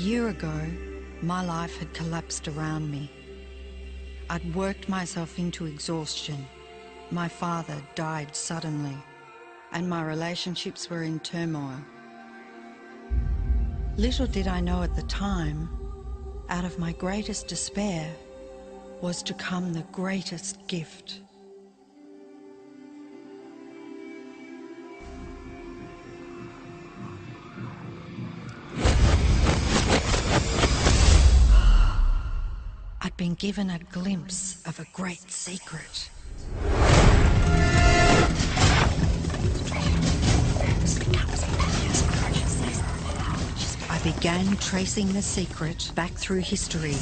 year ago, my life had collapsed around me. I'd worked myself into exhaustion. My father died suddenly, and my relationships were in turmoil. Little did I know at the time, out of my greatest despair was to come the greatest gift. I'd been given a glimpse of a great secret. I began tracing the secret back through history.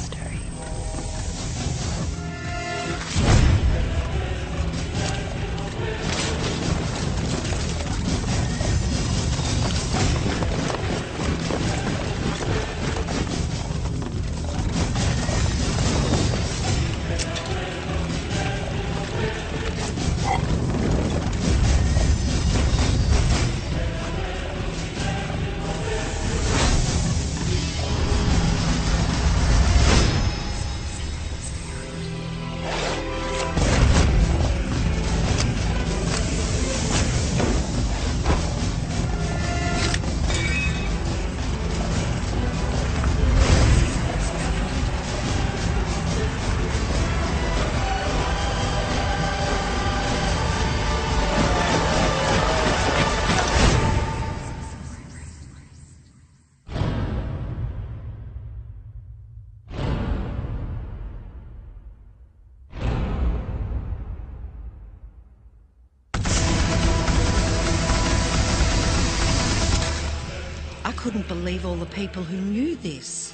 I couldn't believe all the people who knew this.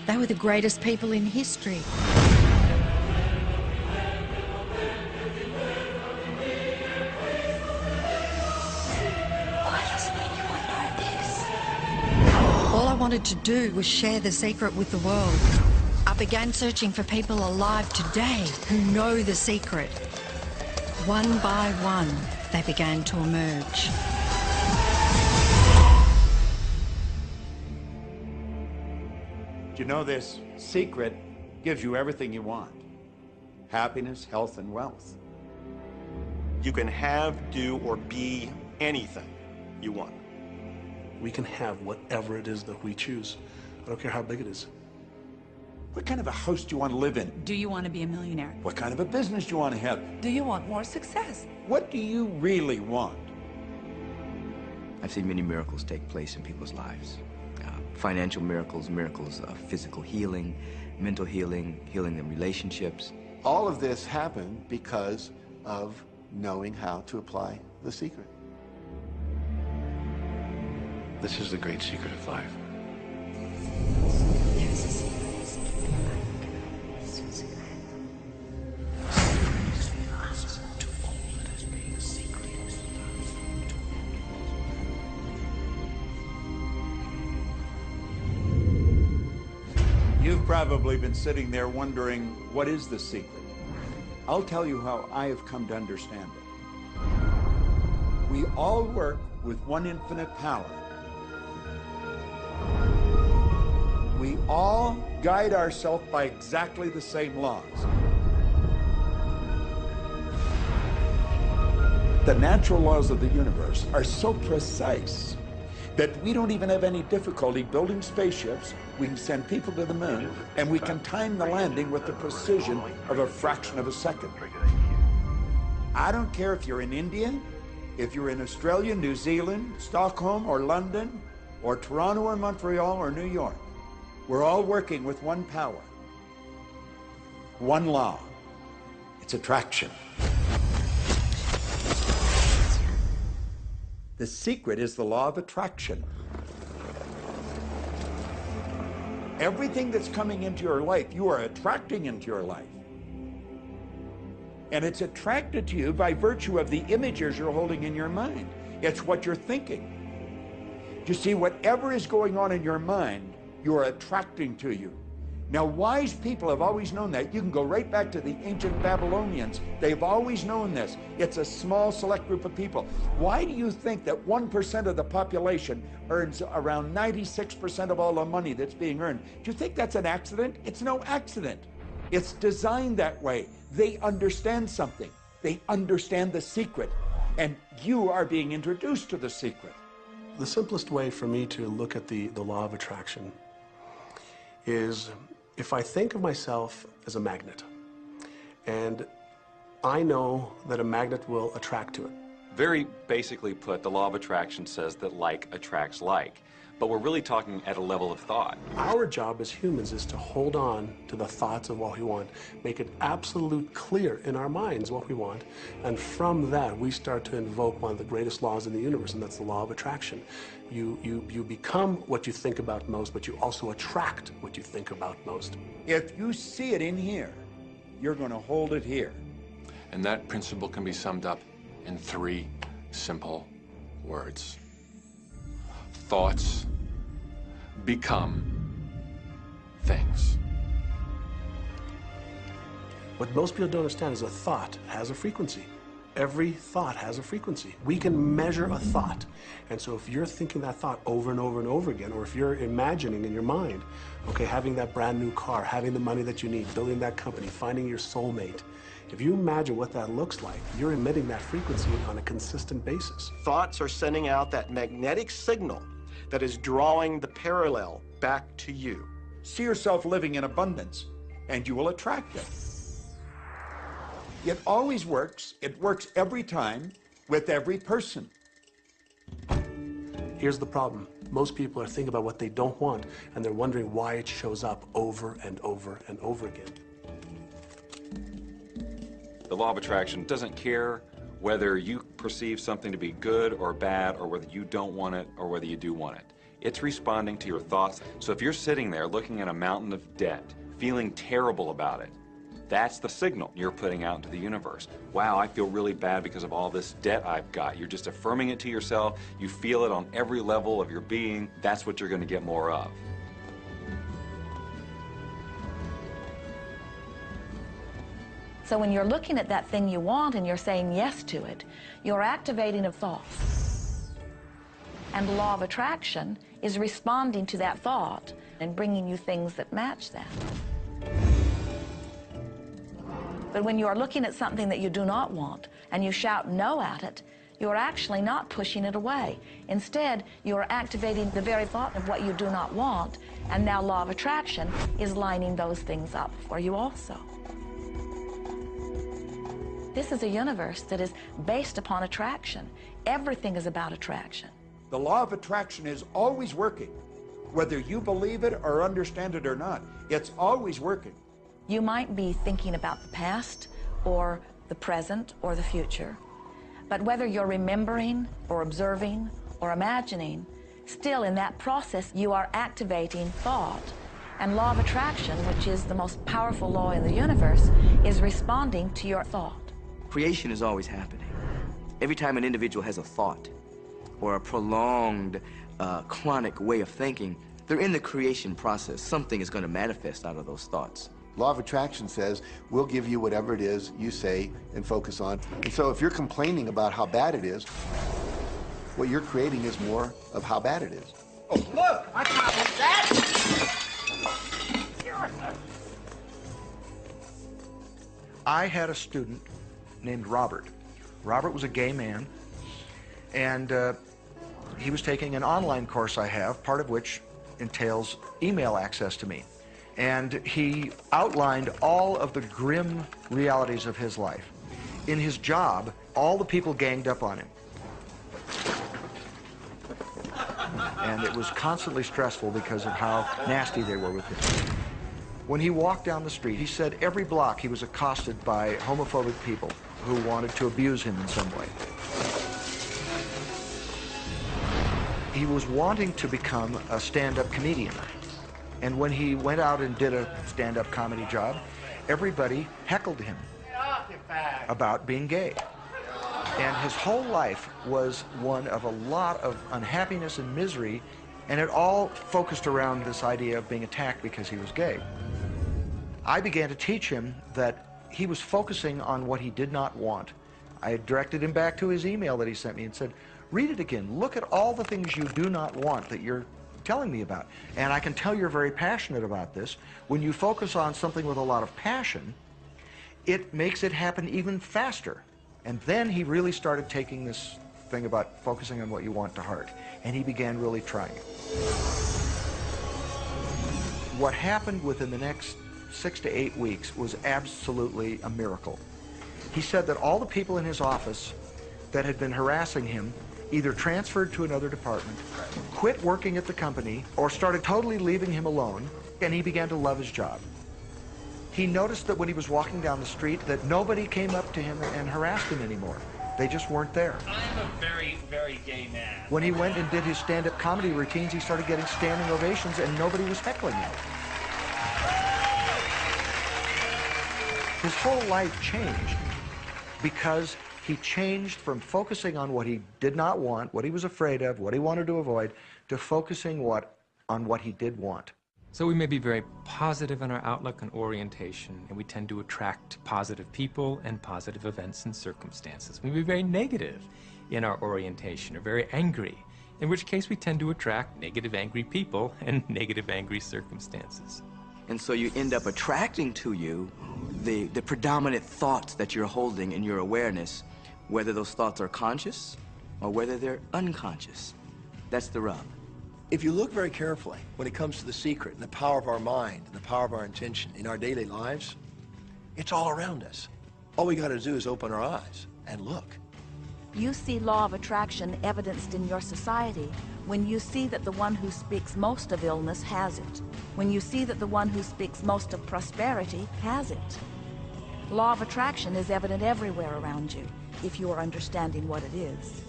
They were the greatest people in history. Why doesn't anyone know this? All I wanted to do was share the secret with the world. I began searching for people alive today who know the secret. One by one, they began to emerge. You know, this secret gives you everything you want. Happiness, health, and wealth. You can have, do, or be anything you want. We can have whatever it is that we choose. I don't care how big it is. What kind of a house do you want to live in? Do you want to be a millionaire? What kind of a business do you want to have? Do you want more success? What do you really want? I've seen many miracles take place in people's lives. Financial miracles, miracles of physical healing, mental healing, healing in relationships. All of this happened because of knowing how to apply the secret. This is the great secret of life. You've probably been sitting there wondering, what is the secret? I'll tell you how I have come to understand it. We all work with one infinite power. We all guide ourselves by exactly the same laws. The natural laws of the universe are so precise that we don't even have any difficulty building spaceships. We can send people to the moon, and we can time the landing with the precision of a fraction of a second. I don't care if you're in India, if you're in Australia, New Zealand, Stockholm, or London, or Toronto, or Montreal, or New York. We're all working with one power, one law. It's attraction. The secret is the law of attraction. Everything that's coming into your life, you are attracting into your life. And it's attracted to you by virtue of the images you're holding in your mind. It's what you're thinking. You see, whatever is going on in your mind, you are attracting to you. Now, wise people have always known that. You can go right back to the ancient Babylonians. They've always known this. It's a small, select group of people. Why do you think that 1% of the population earns around 96% of all the money that's being earned? Do you think that's an accident? It's no accident. It's designed that way. They understand something. They understand the secret. And you are being introduced to the secret. The simplest way for me to look at the law of attraction is if I think of myself as a magnet, and I know that a magnet will attract to it. Very basically put, the law of attraction says that like attracts like. But we're really talking at a level of thought. Our job as humans is to hold on to the thoughts of what we want, make it absolute clear in our minds what we want, and from that we start to invoke one of the greatest laws in the universe, and that's the law of attraction. You become what you think about most, but you also attract what you think about most. If you see it in here, you're going to hold it here. And that principle can be summed up in 3 simple words. Thoughts become things. What most people don't understand is a thought has a frequency. Every thought has a frequency. We can measure a thought. And so if you're thinking that thought over and over and over again, or if you're imagining in your mind, okay, having that brand new car, having the money that you need, building that company, finding your soulmate, if you imagine what that looks like, you're emitting that frequency on a consistent basis. Thoughts are sending out that magnetic signal that is drawing the parallel back to you. See yourself living in abundance, and you will attract it. It always works. It works every time with every person. Here's the problem. Most people are thinking about what they don't want, and they're wondering why it shows up over and over and over again. The law of attraction doesn't care whether you perceive something to be good or bad, or whether you don't want it or whether you do want it. It's responding to your thoughts. So if you're sitting there looking at a mountain of debt, feeling terrible about it, that's the signal you're putting out into the universe. Wow, I feel really bad because of all this debt I've got. You're just affirming it to yourself. You feel it on every level of your being. That's what you're going to get more of. So when you're looking at that thing you want and you're saying yes to it, you're activating a thought. And the law of attraction is responding to that thought and bringing you things that match that. But when you are looking at something that you do not want and you shout no at it, you are actually not pushing it away. Instead, you are activating the very thought of what you do not want, and now law of attraction is lining those things up for you also. This is a universe that is based upon attraction. Everything is about attraction. The law of attraction is always working. Whether you believe it or understand it or not, it's always working. You might be thinking about the past or the present or the future, but whether you're remembering or observing or imagining, still in that process you are activating thought. And law of attraction, which is the most powerful law in the universe, is responding to your thought. Creation is always happening. Every time an individual has a thought or a prolonged, chronic way of thinking, they're in the creation process. Something is going to manifest out of those thoughts. Law of attraction says, we'll give you whatever it is you say and focus on. And so if you're complaining about how bad it is, what you're creating is more of how bad it is. Oh, look! I copied that! I had a student named Robert. Robert was a gay man, and he was taking an online course I have, part of which entails email access to me. And he outlined all of the grim realities of his life. In his job, all the people ganged up on him. And it was constantly stressful because of how nasty they were with him. When he walked down the street, he said every block he was accosted by homophobic people who wanted to abuse him in some way. He was wanting to become a stand-up comedian. And when he went out and did a stand-up comedy job, everybody heckled him about being gay. And his whole life was one of a lot of unhappiness and misery, and it all focused around this idea of being attacked because he was gay. I began to teach him that he was focusing on what he did not want. I directed him back to his email that he sent me and said, read it again. Look at all the things you do not want that you're telling me about. And I can tell you're very passionate about this. When you focus on something with a lot of passion, it makes it happen even faster. And then he really started taking this thing about focusing on what you want to heart. And he began really trying it. What happened within the next 6 to 8 weeks was absolutely a miracle. He said that all the people in his office that had been harassing him either transferred to another department, quit working at the company, or started totally leaving him alone, and he began to love his job. He noticed that when he was walking down the street that nobody came up to him and harassed him anymore. They just weren't there. I'm a very, very gay man. When he went and did his stand-up comedy routines, he started getting standing ovations and nobody was heckling him. His whole life changed because he changed from focusing on what he did not want, what he was afraid of, what he wanted to avoid, to focusing on what he did want. So we may be very positive in our outlook and orientation, and we tend to attract positive people and positive events and circumstances. We may be very negative in our orientation, or very angry, in which case we tend to attract negative, angry people and negative, angry circumstances. And so you end up attracting to you the predominant thoughts that you're holding in your awareness, whether those thoughts are conscious or whether they're unconscious. That's the rub. If you look very carefully when it comes to the secret and the power of our mind and the power of our intention in our daily lives, it's all around us. All we got to do is open our eyes and look. You see law of attraction evidenced in your society when you see that the one who speaks most of illness has it, when you see that the one who speaks most of prosperity has it. Law of attraction is evident everywhere around you if you are understanding what it is.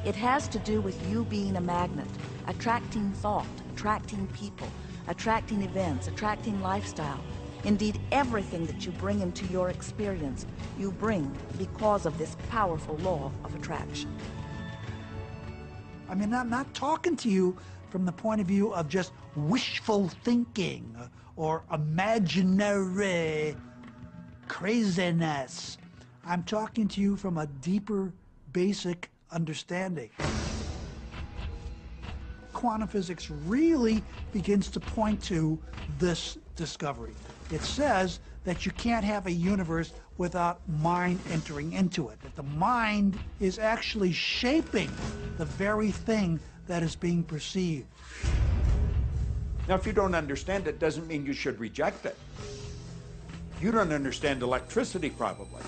It has to do with you being a magnet, attracting thought, attracting people, attracting events, attracting lifestyle. Indeed, everything that you bring into your experience, you bring because of this powerful law of attraction. I mean, I'm not talking to you from the point of view of just wishful thinking or imaginary craziness. I'm talking to you from a deeper, basic understanding. Quantum physics really begins to point to this discovery. It says that you can't have a universe without mind entering into it, that the mind is actually shaping the very thing that is being perceived. Now, if you don't understand it, doesn't mean you should reject it. You don't understand electricity, probably.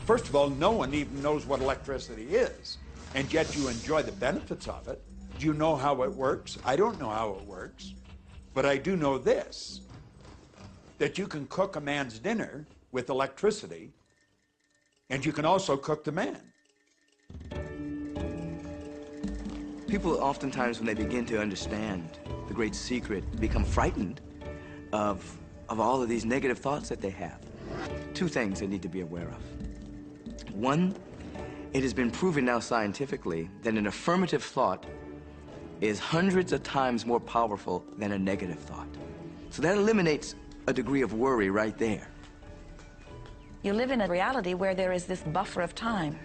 First of all, no one even knows what electricity is, and yet you enjoy the benefits of it. Do you know how it works? I don't know how it works, but I do know this, that you can cook a man's dinner with electricity, and you can also cook the man. People oftentimes, when they begin to understand the great secret, become frightened of all of these negative thoughts that they have. Two things they need to be aware of. One, it has been proven now scientifically that an affirmative thought is hundreds of times more powerful than a negative thought. So that eliminates a degree of worry right there. You live in a reality where there is this buffer of time,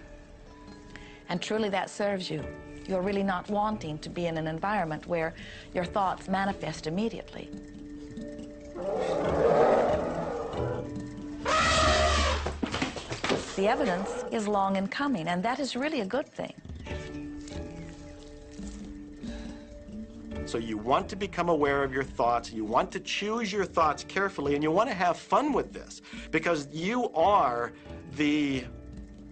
and truly that serves you. You're really not wanting to be in an environment where your thoughts manifest immediately. The evidence is long in coming, and that is really a good thing. So you want to become aware of your thoughts, you want to choose your thoughts carefully, and you want to have fun with this, because you are the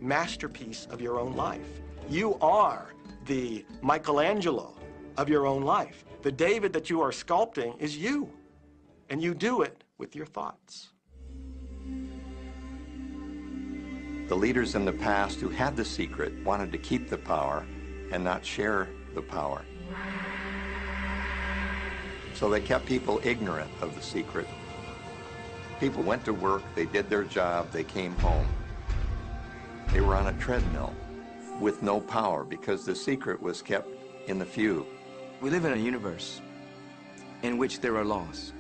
masterpiece of your own life. You are the Michelangelo of your own life. The David that you are sculpting is you, and you do it with your thoughts. The leaders in the past who had the secret wanted to keep the power and not share the power. So they kept people ignorant of the secret. People went to work, they did their job, they came home. They were on a treadmill with no power because the secret was kept in the few. We live in a universe in which there are laws.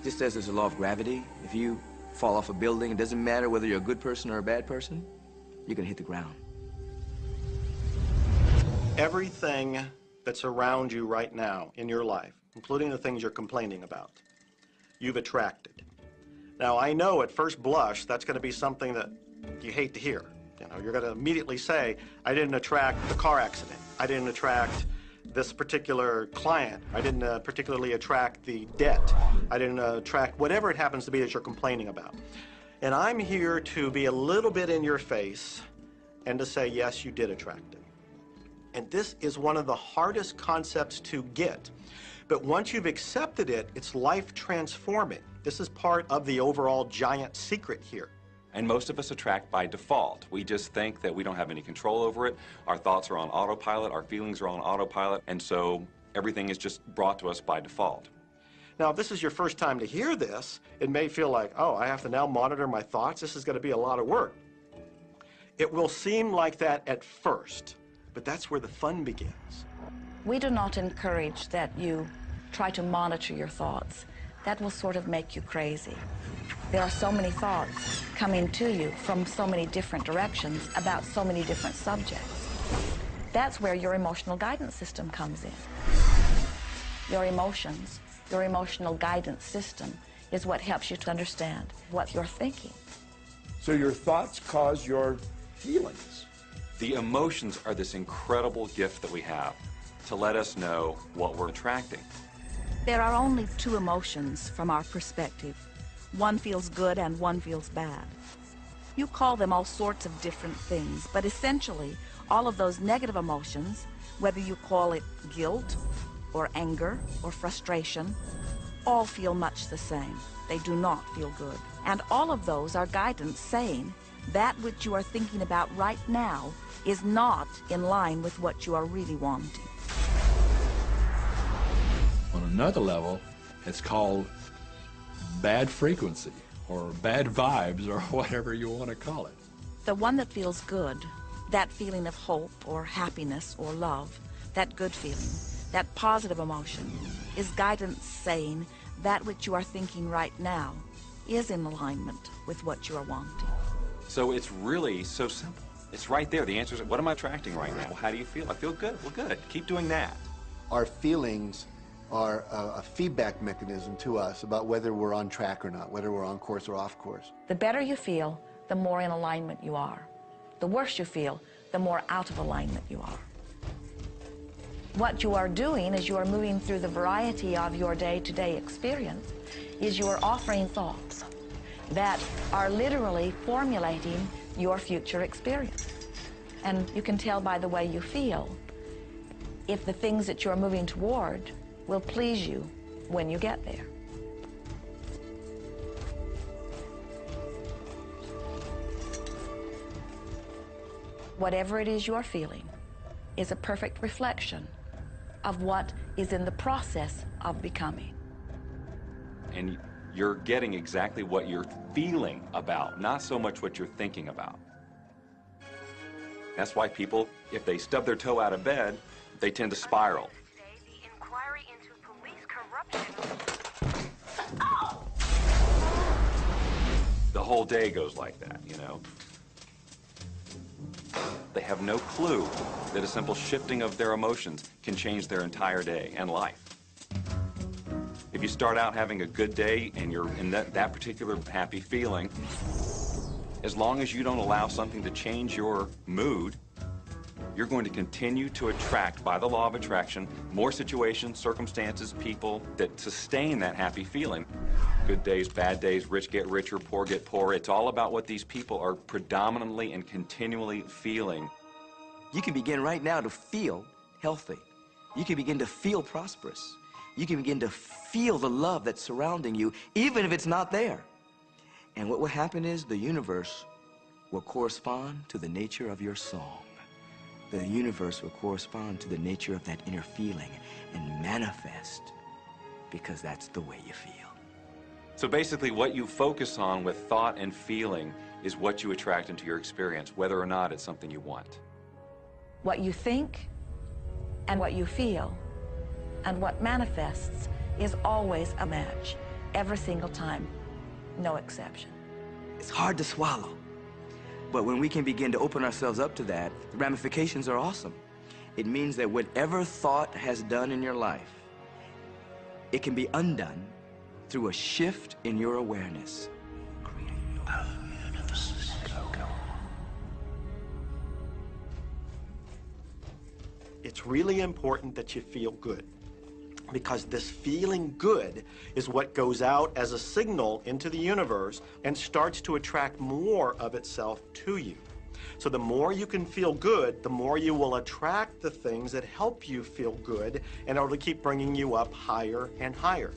Just as there's a law of gravity, if you fall off a building, it doesn't matter whether you're a good person or a bad person, you're gonna hit the ground. Everything that's around you right now in your life, including the things you're complaining about, you've attracted. Now, I know at first blush that's going to be something that you hate to hear. You know, you're going to immediately say, I didn't attract the car accident. I didn't attract this particular client. I didn't particularly attract the debt. I didn't attract whatever it happens to be that you're complaining about. And I'm here to be a little bit in your face and to say, yes, you did attract it. And this is one of the hardest concepts to get. But once you've accepted it, it's life transforming. This is part of the overall giant secret here. And most of us attract by default. We just think that we don't have any control over it. Our thoughts are on autopilot, our feelings are on autopilot, and so everything is just brought to us by default. Now, if this is your first time to hear this, it may feel like, oh, I have to now monitor my thoughts. This is going to be a lot of work. It will seem like that at first, but that's where the fun begins. We do not encourage that you try to monitor your thoughts. That will sort of make you crazy. There are so many thoughts coming to you from so many different directions about so many different subjects. That's where your emotional guidance system comes in. Your emotions, your emotional guidance system is what helps you to understand what you're thinking. So your thoughts cause your feelings. The emotions are this incredible gift that we have to let us know what we're attracting. There are only two emotions from our perspective. One feels good and one feels bad. You call them all sorts of different things, but essentially, all of those negative emotions, whether you call it guilt or anger or frustration, all feel much the same. They do not feel good. And all of those are guidance saying that which you are thinking about right now is not in line with what you are really wanting. On another level, it's called bad frequency or bad vibes or whatever you want to call it. The one that feels good, that feeling of hope or happiness or love, that good feeling, that positive emotion, is guidance saying that which you are thinking right now is in alignment with what you are wanting. So it's really so simple. It's right there. The answer is, what am I attracting right now? Well, how do you feel? I feel good. Well, good. Keep doing that. Our feelings are a feedback mechanism to us about whether we're on track or not, whether we're on course or off course. The better you feel, the more in alignment you are. The worse you feel, the more out of alignment you are. What you are doing as you are moving through the variety of your day-to-day experience is you are offering thoughts that are literally formulating your future experience. And you can tell by the way you feel if the things that you're moving toward will please you when you get there. Whatever it is you're feeling is a perfect reflection of what is in the process of becoming. And you're getting exactly what you're feeling about, not so much what you're thinking about. That's why people, if they stub their toe out of bed, they tend to spiral. The whole day goes like that, you know. They have no clue that a simple shifting of their emotions can change their entire day and life. If you start out having a good day and you're in that particular happy feeling, as long as you don't allow something to change your mood, you're going to continue to attract, by the law of attraction, more situations, circumstances, people that sustain that happy feeling. Good days, bad days, rich get richer, poor get poorer. It's all about what these people are predominantly and continually feeling. You can begin right now to feel healthy. You can begin to feel prosperous. You can begin to feel the love that's surrounding you, even if it's not there. And what will happen is the universe will correspond to the nature of your song. The universe will correspond to the nature of that inner feeling and manifest, because that's the way you feel. So basically what you focus on with thought and feeling is what you attract into your experience, whether or not it's something you want. What you think and what you feel and what manifests is always a match. every single time, no exception. It's hard to swallow. But when we can begin to open ourselves up to that, the ramifications are awesome. It means that whatever thought has done in your life, it can be undone through a shift in your awareness. It's really important that you feel good, because this feeling good is what goes out as a signal into the universe and starts to attract more of itself to you. So the more you can feel good, the more you will attract the things that help you feel good, and it'll keep bringing you up higher and higher.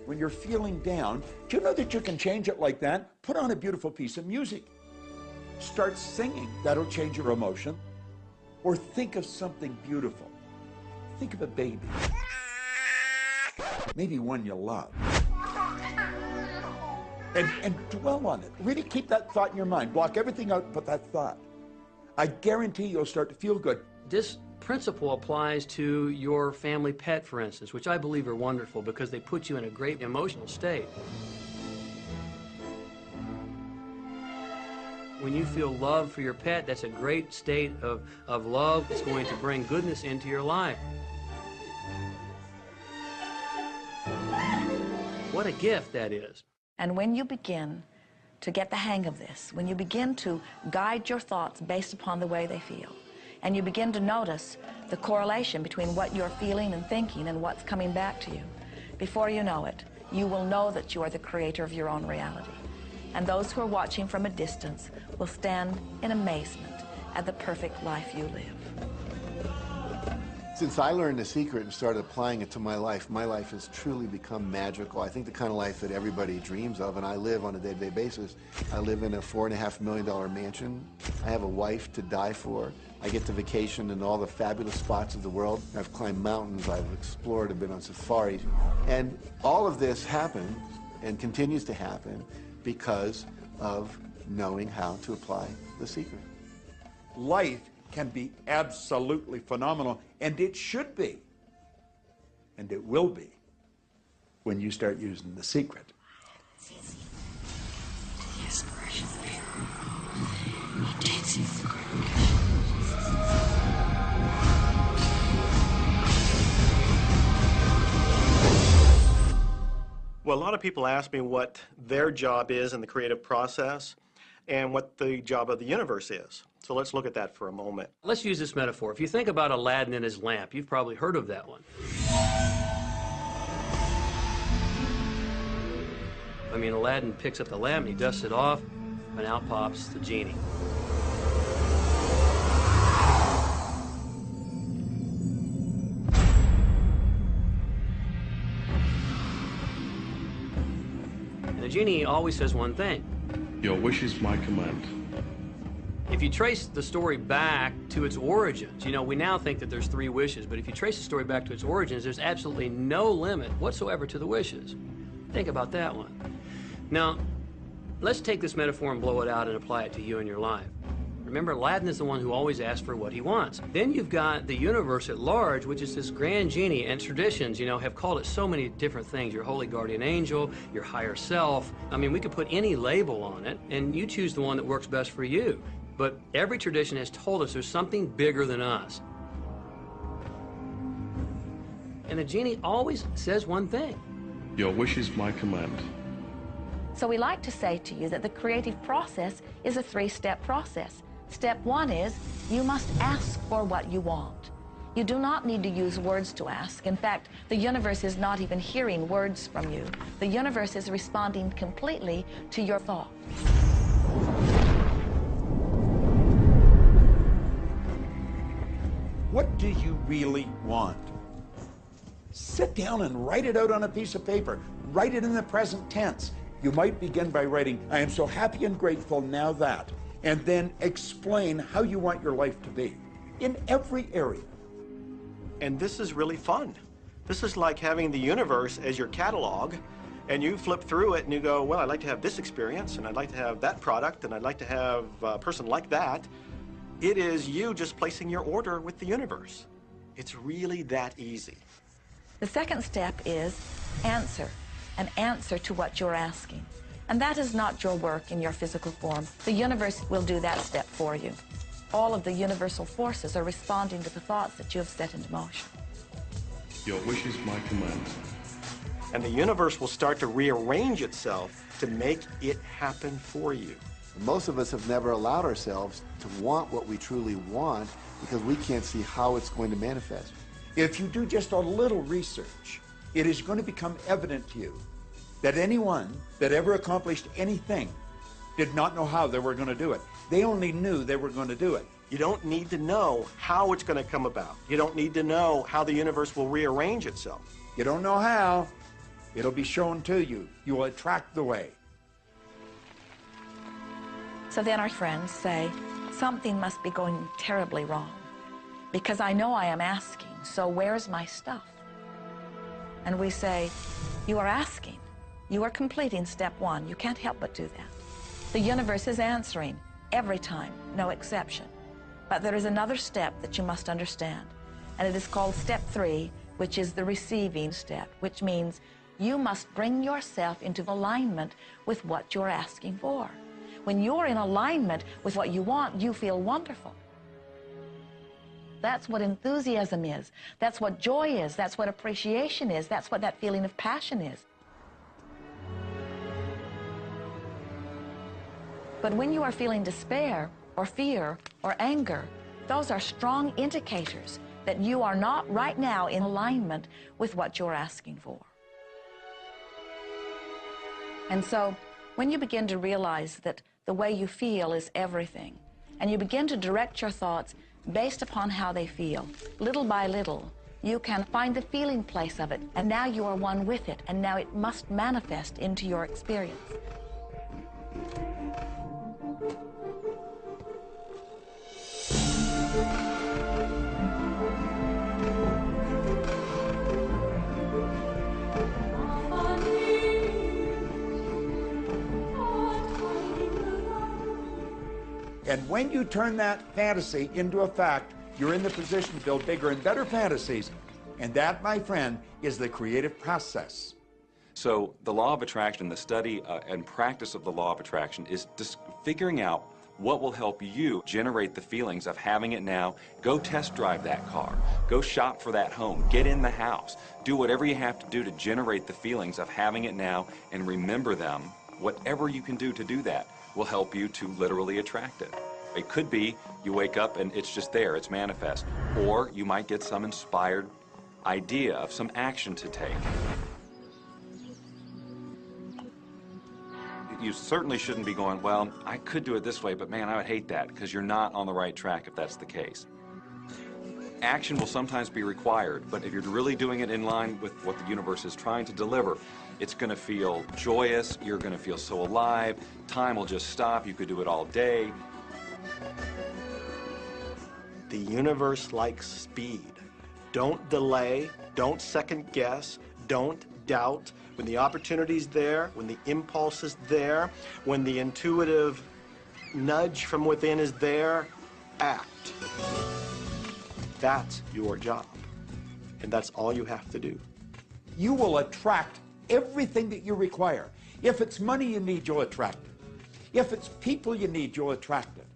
When you're feeling down, do you know that you can change it like that? Put on a beautiful piece of music. Start singing. That'll change your emotion. Or think of something beautiful. Think of a baby. Maybe one you love. And dwell on it. Really keep that thought in your mind. Block everything out but that thought. I guarantee you'll start to feel good. This principle applies to your family pet, for instance, which I believe are wonderful because they put you in a great emotional state. When you feel love for your pet, that's a great state of love. It's going to bring goodness into your life. What a gift that is. And when you begin to get the hang of this, when you begin to guide your thoughts based upon the way they feel, and you begin to notice the correlation between what you're feeling and thinking and what's coming back to you, before you know it, you will know that you are the creator of your own reality. And those who are watching from a distance will stand in amazement at the perfect life you live. Since I learned the secret and started applying it to my life has truly become magical. I think the kind of life that everybody dreams of, and I live on a day-to-day basis. I live in a $4.5 million mansion. I have a wife to die for. I get to vacation in all the fabulous spots of the world. I've climbed mountains, I've explored, I've been on safaris. And all of this happened and continues to happen because of knowing how to apply the secret. Life can be absolutely phenomenal, and it should be, and it will be, when you start using the secret. Well, a lot of people ask me what their job is in the creative process and what the job of the universe is. So let's look at that for a moment. Let's use this metaphor. If you think about Aladdin and his lamp, you've probably heard of that one. I mean, Aladdin picks up the lamp and he dusts it off, and out pops the genie. And the genie always says one thing. Your wish is my command. If you trace the story back to its origins, you know, we now think that there's 3 wishes, but if you trace the story back to its origins, there's absolutely no limit whatsoever to the wishes. Think about that one. Now, let's take this metaphor and blow it out and apply it to you in your life. Remember, Aladdin is the one who always asks for what he wants. Then you've got the universe at large, which is this grand genie, and traditions, you know, have called it so many different things. Your holy guardian angel, your higher self. I mean, we could put any label on it, and you choose the one that works best for you. But every tradition has told us there's something bigger than us. And the genie always says one thing. Your wish is my command. So we like to say to you that the creative process is a 3-step process. Step 1 is you must ask for what you want. You do not need to use words to ask. In fact, the universe is not even hearing words from you. The universe is responding completely to your thought. What do you really want? Sit down and write it out on a piece of paper. Write it in the present tense. You might begin by writing, I am so happy and grateful now that, and then explain how you want your life to be in every area. And this is really fun. This is like having the universe as your catalog, and you flip through it and you go, well, I'd like to have this experience, and I'd like to have that product, and I'd like to have a person like that. It is you just placing your order with the universe. It's really that easy. The second step is answer, an answer to what you're asking. And that is not your work in your physical form. The universe will do that step for you. All of the universal forces are responding to the thoughts that you have set into motion. Your wish is my command. And the universe will start to rearrange itself to make it happen for you. Most of us have never allowed ourselves to want what we truly want because we can't see how it's going to manifest. If you do just a little research, it is going to become evident to you that anyone that ever accomplished anything did not know how they were going to do it. They only knew they were going to do it. You don't need to know how it's going to come about. You don't need to know how the universe will rearrange itself. You don't know how. It'll be shown to you. You will attract the way. So then our friends say, something must be going terribly wrong because I know I am asking, so where's my stuff? And we say, you are asking. You are completing step one. You can't help but do that. The universe is answering every time, no exception. But there is another step that you must understand, and it is called step 3, which is the receiving step, which means you must bring yourself into alignment with what you're asking for. When you're in alignment with what you want, you feel wonderful. That's what enthusiasm is. That's what joy is. That's what appreciation is. That's what that feeling of passion is. But when you are feeling despair or fear or anger, those are strong indicators that you are not right now in alignment with what you're asking for. And so when you begin to realize that the way you feel is everything, and you begin to direct your thoughts based upon how they feel, little by little, you can find the feeling place of it, and now you are one with it, and now it must manifest into your experience. And when you turn that fantasy into a fact, you're in the position to build bigger and better fantasies. And that, my friend, is the creative process. So the law of attraction, the study and practice of the law of attraction is just figuring out what will help you generate the feelings of having it now. Go test drive that car. Go shop for that home. Get in the house. Do whatever you have to do to generate the feelings of having it now and remember them. Whatever you can do to do that will help you to literally attract it. It could be you wake up and it's just there, it's manifest. Or you might get some inspired idea of some action to take. You certainly shouldn't be going, well, I could do it this way, but man, I would hate that, because you're not on the right track if that's the case. Action will sometimes be required, but if you're really doing it in line with what the universe is trying to deliver, it's going to feel joyous, you're going to feel so alive, time will just stop, you could do it all day. The universe likes speed. Don't delay, don't second guess, don't doubt. When the opportunity's there, when the impulse is there, when the intuitive nudge from within is there, act. That's your job. And that's all you have to do. You will attract everything that you require. If it's money you need, you'll attract it. If it's people you need, you'll attract it.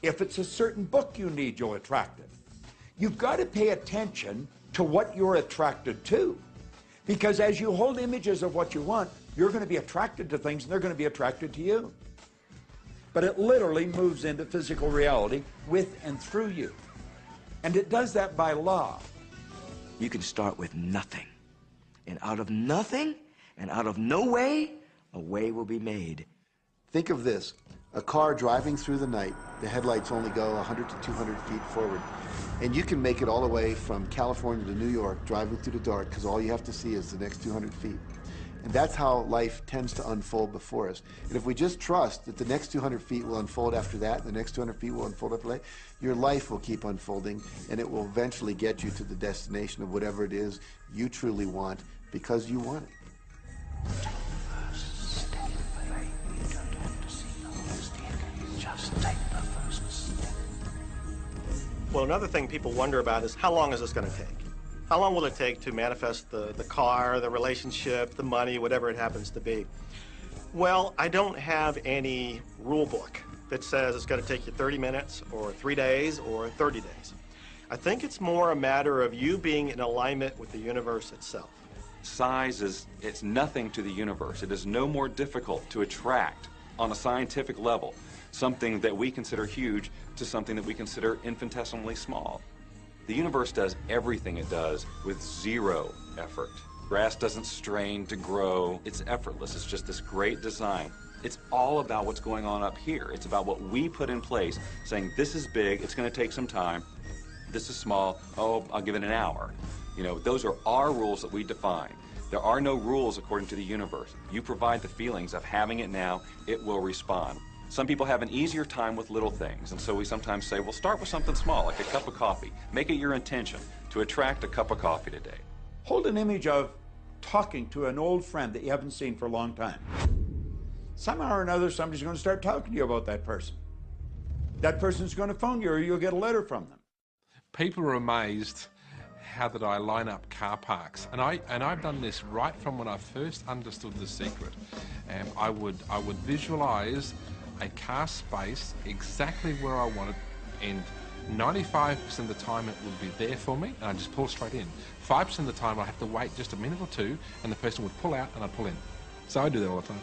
If it's a certain book you need, you'll attract it. You've got to pay attention to what you're attracted to. Because as you hold images of what you want, you're going to be attracted to things and they're going to be attracted to you. But it literally moves into physical reality with and through you. And it does that by law. You can start with nothing. And out of nothing, and out of no way, a way will be made. Think of this. A car driving through the night, the headlights only go 100 to 200 feet forward. And you can make it all the way from California to New York driving through the dark because all you have to see is the next 200 feet. And that's how life tends to unfold before us. And if we just trust that the next 200 feet will unfold after that, the next 200 feet will unfold after that, your life will keep unfolding and it will eventually get you to the destination of whatever it is you truly want because you want it. Well, another thing people wonder about is how long is this going to take? How long will it take to manifest the car, the relationship, the money, whatever it happens to be? Well, I don't have any rule book that says it's going to take you 30 minutes or 3 days or 30 days. I think it's more a matter of you being in alignment with the universe itself. Size it's nothing to the universe. It is no more difficult to attract on a scientific level something that we consider huge to something that we consider infinitesimally small. The universe does everything it does with zero effort. Grass doesn't strain to grow. It's effortless. It's just this great design. It's all about what's going on up here. It's about what we put in place, saying this is big, it's going to take some time. This is small, oh, I'll give it an hour. You know, those are our rules that we define. There are no rules according to the universe. You provide the feelings of having it now, it will respond. Some people have an easier time with little things, and so we sometimes say, well, start with something small, like a cup of coffee. Make it your intention to attract a cup of coffee today. Hold an image of talking to an old friend that you haven't seen for a long time. Somehow or another, somebody's going to start talking to you about that person. That person's going to phone you, or you'll get a letter from them. People are amazed how that I line up car parks, and I've done this right from when I first understood The Secret. I would visualize a car space exactly where I want it, and 95% of the time it would be there for me, and I just pull straight in. 5% of the time I have to wait just a minute or two, and the person would pull out and I'd pull in. So I do that all the time.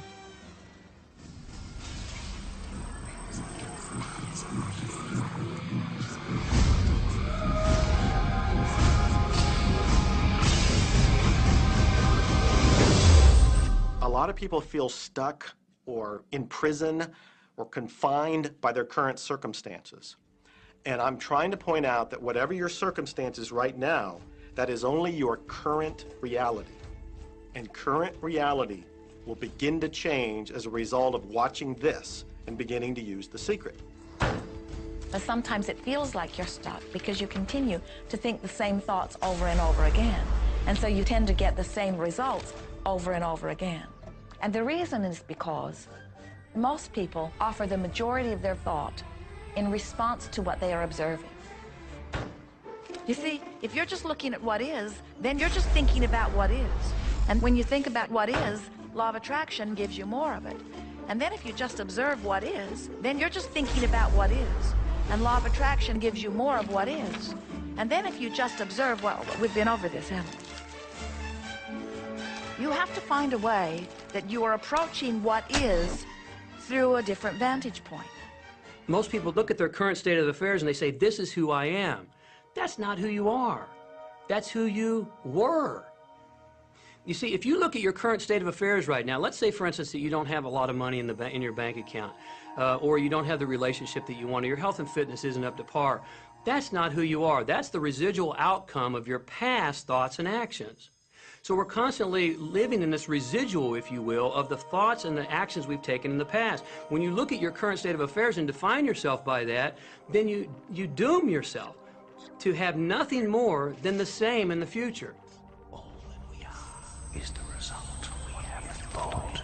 A lot of people feel stuck or in prison or confined by their current circumstances. And I'm trying to point out that whatever your circumstances right now, that is only your current reality. And current reality will begin to change as a result of watching this and beginning to use The Secret. But sometimes it feels like you're stuck because you continue to think the same thoughts over and over again. And so you tend to get the same results over and over again. And the reason is because most people offer the majority of their thought in response to what they are observing. You see, if you're just looking at what is, then you're just thinking about what is. And when you think about what is, law of attraction gives you more of it. And then if you just observe what is, then you're just thinking about what is. And law of attraction gives you more of what is. And then if you just observe, well, we've been over this, haven't we? You have to find a way that you are approaching what is through a different vantage point. Most people look at their current state of affairs and they say, this is who I am. That's not who you are. That's who you were. You see, if you look at your current state of affairs right now, let's say, for instance, that you don't have a lot of money in your bank account, or you don't have the relationship that you want, or your health and fitness isn't up to par. That's not who you are. That's the residual outcome of your past thoughts and actions. So we're constantly living in this residual, if you will, of the thoughts and the actions we've taken in the past. When you look at your current state of affairs and define yourself by that, then you doom yourself to have nothing more than the same in the future. All that we are is the result of what we have thought.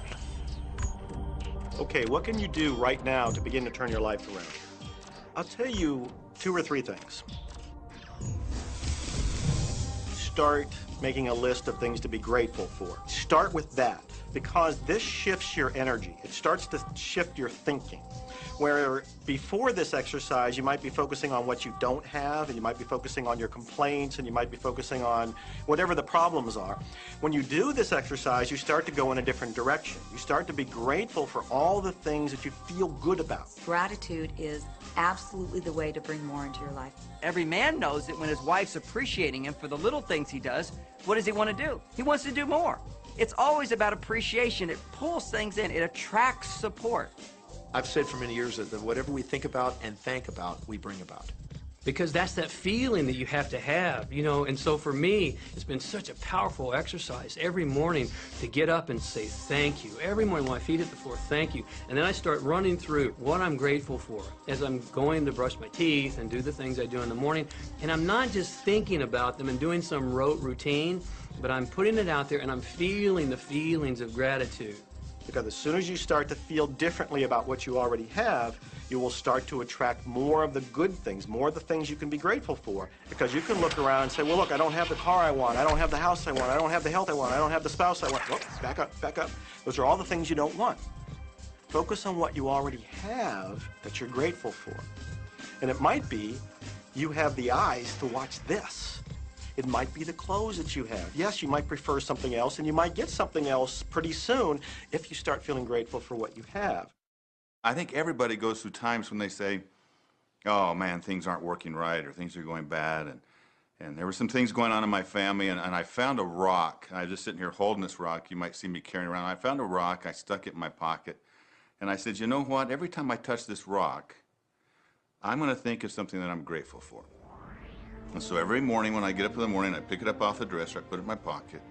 Okay, what can you do right now to begin to turn your life around? I'll tell you 2 or 3 things. Start making a list of things to be grateful for. Start with that, because this shifts your energy. It starts to shift your thinking. Where before this exercise, you might be focusing on what you don't have, and you might be focusing on your complaints, and you might be focusing on whatever the problems are. When you do this exercise, you start to go in a different direction. You start to be grateful for all the things that you feel good about. Gratitude is absolutely the way to bring more into your life. Every man knows that when his wife's appreciating him for the little things he does, what does he want to do? He wants to do more. It's always about appreciation. It pulls things in. It attracts support. I've said for many years that whatever we think about and thank about, we bring about. Because that's that feeling that you have to have, you know. And so for me, it's been such a powerful exercise every morning to get up and say thank you. Every morning when my feet hit the floor, thank you. And then I start running through what I'm grateful for as I'm going to brush my teeth and do the things I do in the morning. And I'm not just thinking about them and doing some rote routine, but I'm putting it out there and I'm feeling the feelings of gratitude. Because as soon as you start to feel differently about what you already have, you will start to attract more of the good things, more of the things you can be grateful for. Because you can look around and say, well, look, I don't have the car I want, I don't have the house I want, I don't have the health I want, I don't have the spouse I want. Whoop, back up, back up. Those are all the things you don't want. Focus on what you already have that you're grateful for. And it might be you have the eyes to watch this. It might be the clothes that you have. Yes, you might prefer something else, and you might get something else pretty soon if you start feeling grateful for what you have. I think everybody goes through times when they say, oh man, things aren't working right, or things are going bad, and there were some things going on in my family, and I found a rock. I was just sitting here holding this rock. You might see me carrying around. I found a rock. I stuck it in my pocket, and I said, you know what? Every time I touch this rock, I'm going to think of something that I'm grateful for. And so every morning when I get up in the morning, I pick it up off the dresser, I put it in my pocket,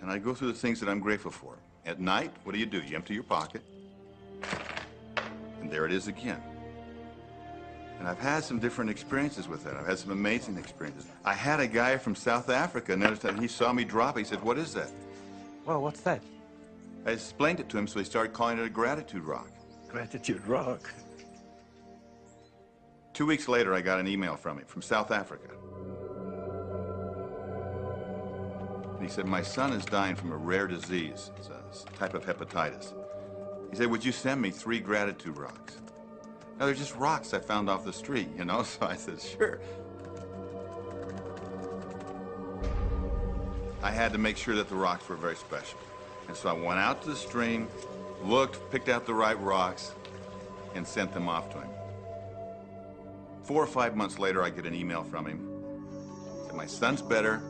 and I go through the things that I'm grateful for. At night, what do? You empty your pocket, and there it is again. And I've had some different experiences with that. I've had some amazing experiences. I had a guy from South Africa, and he saw me drop it. He said, what is that? Well, what's that? I explained it to him, so he started calling it a gratitude rock. Gratitude rock. 2 weeks later, I got an email from him, from South Africa. And he said, my son is dying from a rare disease. It's a type of hepatitis. He said, would you send me 3 gratitude rocks? Now, they're just rocks I found off the street, you know? So I said, sure. I had to make sure that the rocks were very special. And so I went out to the stream, looked, picked out the right rocks, and sent them off to him. 4 or 5 months later, I get an email from him. He said, my son's better.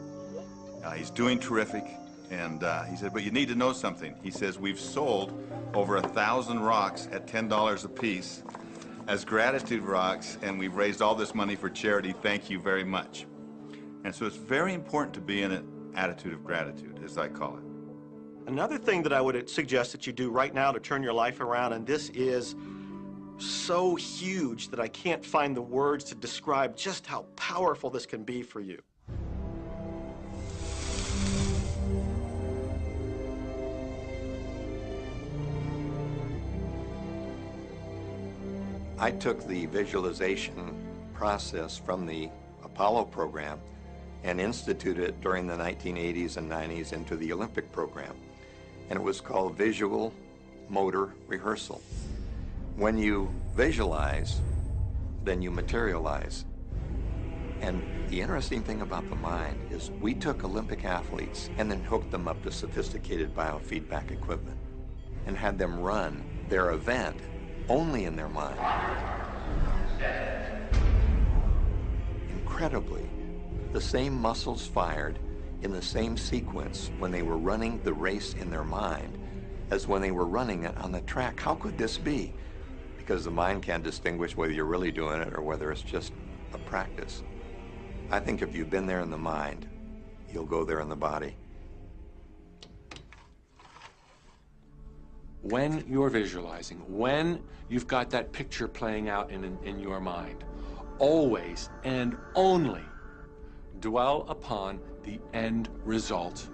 He's doing terrific. And he said, but you need to know something. He says, we've sold over 1,000 rocks at $10 a piece as gratitude rocks, and we've raised all this money for charity. Thank you very much. And so it's very important to be in an attitude of gratitude, as I call it. Another thing that I would suggest that you do right now to turn your life around, and this is so huge that I can't find the words to describe just how powerful this can be for you. I took the visualization process from the Apollo program and instituted it during the 1980s and 90s into the Olympic program. And it was called Visual Motor Rehearsal. When you visualize, then you materialize. And the interesting thing about the mind is we took Olympic athletes and then hooked them up to sophisticated biofeedback equipment and had them run their event only in their mind. Incredibly, the same muscles fired in the same sequence when they were running the race in their mind as when they were running it on the track. How could this be? Because the mind can't distinguish whether you're really doing it or whether it's just a practice. I think if you've been there in the mind, you'll go there in the body. When you're visualizing, when you've got that picture playing out in your mind, always and only dwell upon the end result.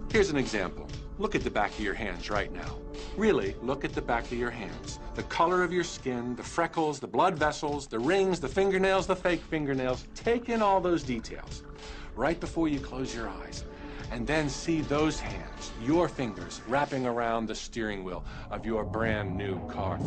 Here's an example. Look at the back of your hands right now. Really, look at the back of your hands. The color of your skin, the freckles, the blood vessels, the rings, the fingernails, the fake fingernails. Take in all those details right before you close your eyes. And then see those hands, your fingers, wrapping around the steering wheel of your brand new car.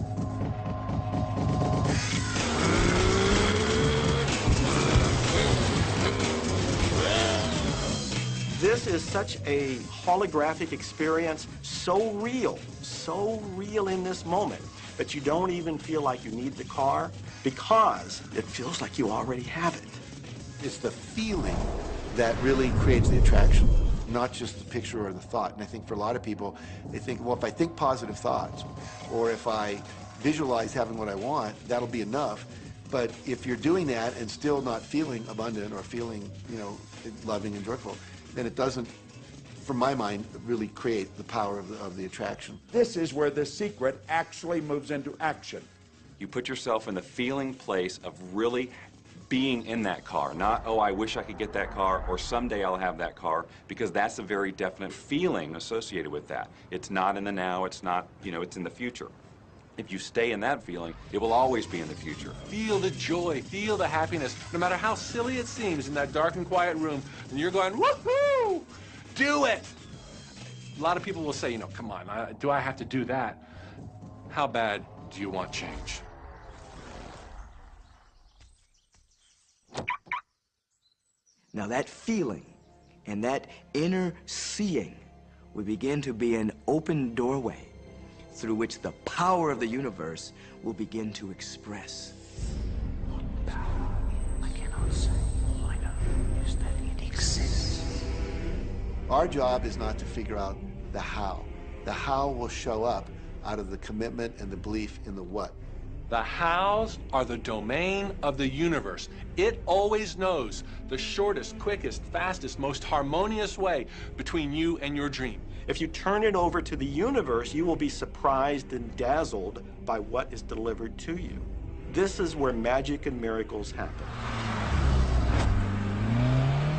This is such a holographic experience, so real in this moment, that you don't even feel like you need the car because it feels like you already have it. It's the feeling that really creates the attraction, not just the picture or the thought. And I think for a lot of people, they think, well, if I think positive thoughts, or if I visualize having what I want, that'll be enough. But if you're doing that and still not feeling abundant or feeling, you know, loving and joyful, then it doesn't, from my mind, really create the power of the attraction. This is where the secret actually moves into action. You put yourself in the feeling place of really being in that car, not, oh, I wish I could get that car, or someday I'll have that car, because that's a very definite feeling associated with that. It's not in the now, it's not, you know, it's in the future. If you stay in that feeling, it will always be in the future. Feel the joy, feel the happiness, no matter how silly it seems in that dark and quiet room, and you're going, woohoo! Do it! A lot of people will say, you know, come on, do I have to do that? How bad do you want change? Now that feeling and that inner seeing will begin to be an open doorway through which the power of the universe will begin to express. What power I cannot say. All I know is that it exists. Our job is not to figure out the how. The how will show up out of the commitment and the belief in the what. The hows are the domain of the universe. It always knows the shortest, quickest, fastest, most harmonious way between you and your dream. If you turn it over to the universe, you will be surprised and dazzled by what is delivered to you. This is where magic and miracles happen.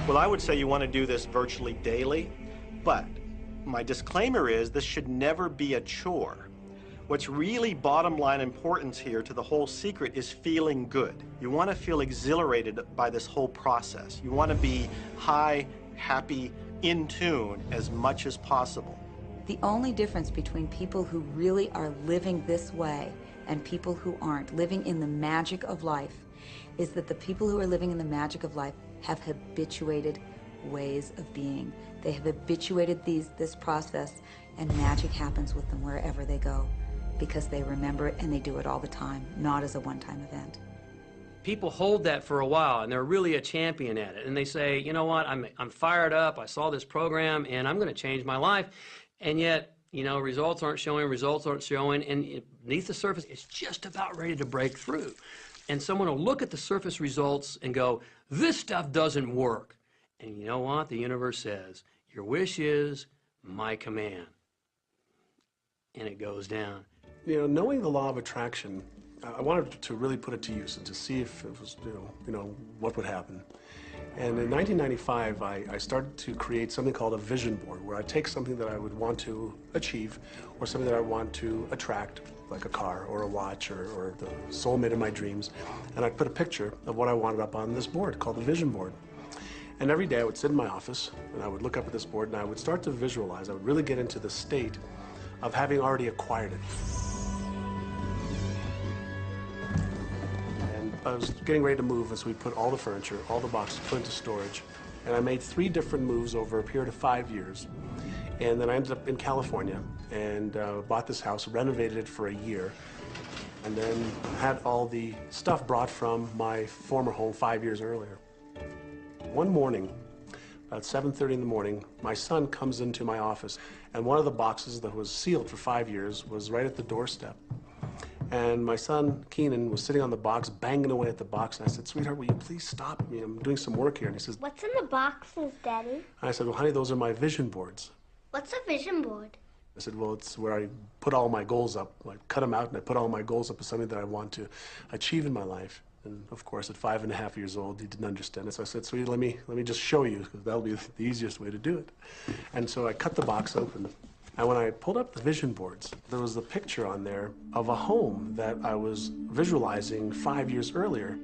Well, I would say you want to do this virtually daily, but my disclaimer is this should never be a chore. What's really bottom line importance here to the whole secret is feeling good. You want to feel exhilarated by this whole process. You want to be high, happy, in tune as much as possible. The only difference between people who really are living this way and people who aren't, living in the magic of life, is that the people who are living in the magic of life have habituated ways of being. They have habituated this process, and magic happens with them wherever they go, because they remember it and they do it all the time, not as a one-time event. People hold that for a while, and they're really a champion at it. And they say, you know what, I'm fired up, I saw this program, and I'm going to change my life. And yet, you know, results aren't showing, and beneath the surface, it's just about ready to break through. And someone will look at the surface results and go, this stuff doesn't work. And you know what? The universe says, your wish is my command. And it goes down. You know, knowing the law of attraction, I wanted to really put it to use and to see if it was, you know, what would happen. And in 1995, I started to create something called a vision board, where I take something that I would want to achieve, or something that I want to attract, like a car or a watch or the soulmate of my dreams, and I'd put a picture of what I wanted up on this board called the vision board. And every day I would sit in my office and I would look up at this board and I would start to visualize. I would really get into the state of having already acquired it. I was getting ready to move, as we put all the furniture, all the boxes put into storage. And I made 3 different moves over a period of 5 years. And then I ended up in California and bought this house, renovated it for a year, and then had all the stuff brought from my former home 5 years earlier. One morning, about 7:30 in the morning, my son comes into my office, and one of the boxes that was sealed for 5 years was right at the doorstep. And my son, Keenan, was sitting on the box, banging away at the box. And I said, sweetheart, will you please stop me? I'm doing some work here. And he says, what's in the boxes, Daddy? And I said, well, honey, those are my vision boards. What's a vision board? I said, well, it's where I put all my goals up. I cut them out and I put all my goals up as something that I want to achieve in my life. And of course, at 5.5 years old, he didn't understand it. So I said, sweetie, let me just show you, because that'll be the easiest way to do it. And so I cut the box open. And when I pulled up the vision boards, there was a picture on there of a home that I was visualizing 5 years earlier.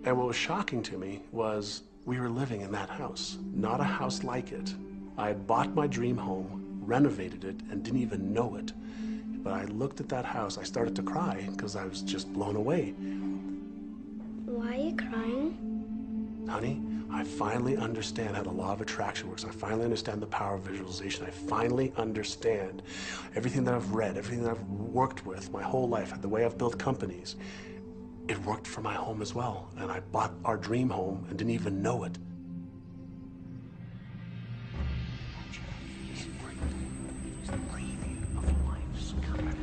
And what was shocking to me was we were living in that house, not a house like it. I had bought my dream home, renovated it, and didn't even know it. But I looked at that house, I started to cry because I was just blown away. Why are you crying? Honey, I finally understand how the law of attraction works. I finally understand the power of visualization. I finally understand everything that I've read, everything that I've worked with my whole life, the way I've built companies. It worked for my home as well. And I bought our dream home and didn't even know it. It's the preview of life's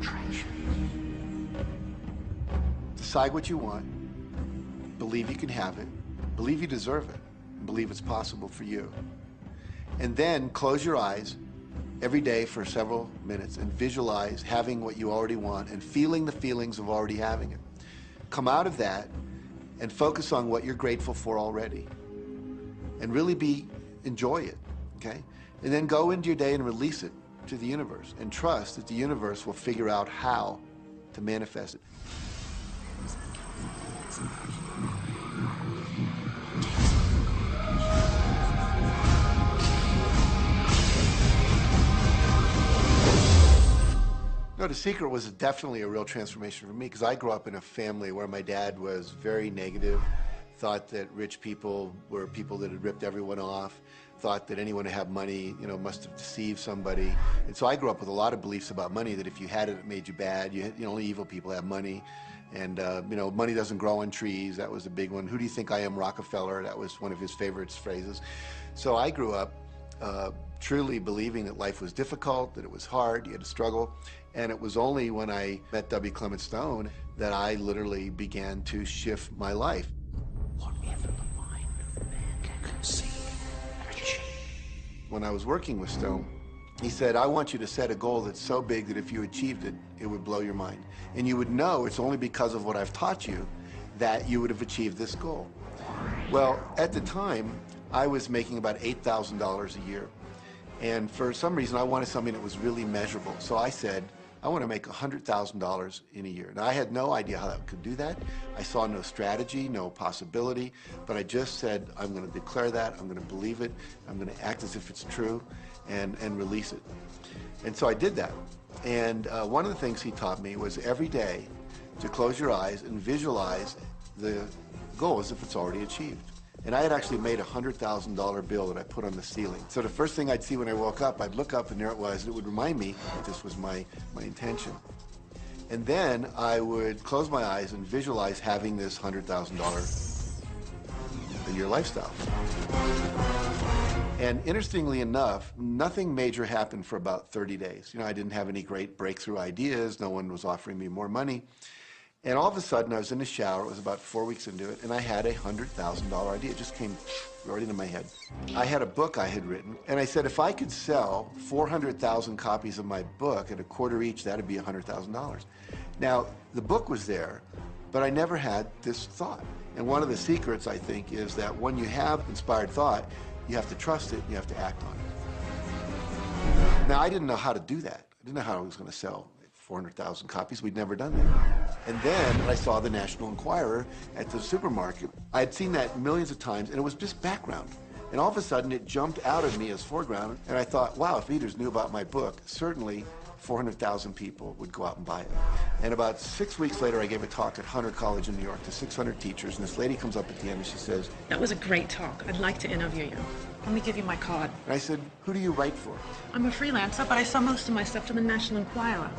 attraction. Decide what you want. Believe you can have it. Believe you deserve it. Believe it's possible for you. And then close your eyes every day for several minutes and visualize having what you already want and feeling the feelings of already having it. Come out of that and focus on what you're grateful for already. And really enjoy it, okay? And then go into your day and release it to the universe and trust that the universe will figure out how to manifest it. No, The Secret was definitely a real transformation for me because I grew up in a family where my dad was very negative, thought that rich people were people that had ripped everyone off, thought that anyone who had money, you know, must have deceived somebody. And so I grew up with a lot of beliefs about money, that if you had it, it made you bad. Only evil people have money. And, you know, money doesn't grow on trees. That was a big one. Who do you think I am, Rockefeller? That was one of his favorite phrases. So I grew up truly believing that life was difficult, that it was hard, you had to struggle. And it was only when I met W. Clement Stone that I literally began to shift my life. Whatever the mind of man can conceive and achieve. When I was working with Stone, he said, I want you to set a goal that's so big that if you achieved it, it would blow your mind. And you would know it's only because of what I've taught you that you would have achieved this goal. Well, at the time, I was making about $8,000 a year. And for some reason, I wanted something that was really measurable. So I said, I want to make $100,000 in a year. Now, I had no idea how I could do that. I saw no strategy, no possibility, but I just said, I'm going to declare that, I'm going to believe it, I'm going to act as if it's true, and release it. And so I did that. And one of the things he taught me was every day to close your eyes and visualize the goal as if it's already achieved. And I had actually made a $100,000 bill that I put on the ceiling. So the first thing I'd see when I woke up, I'd look up and there it was, and it would remind me that this was my intention. And then I would close my eyes and visualize having this $100,000 a year lifestyle. And interestingly enough, nothing major happened for about 30 days. You know, I didn't have any great breakthrough ideas. No one was offering me more money. And all of a sudden, I was in the shower, it was about 4 weeks into it, and I had a $100,000 idea. It just came right into my head. I had a book I had written, and I said, if I could sell 400,000 copies of my book at a quarter each, that'd be $100,000. Now, the book was there, but I never had this thought. And one of the secrets, I think, is that when you have inspired thought, you have to trust it, and you have to act on it. Now, I didn't know how to do that. I didn't know how I was going to sell 400,000 copies. We'd never done that. And then I saw the National Enquirer at the supermarket. I had seen that millions of times, and it was just background. And all of a sudden, it jumped out of me as foreground, and I thought, wow, if readers knew about my book, certainly 400,000 people would go out and buy it. And about 6 weeks later, I gave a talk at Hunter College in New York to 600 teachers, and this lady comes up at the end and she says, that was a great talk. I'd like to interview you. Let me give you my card. And I said, who do you write for? I'm a freelancer, but I sell most of my stuff to the National Enquirer.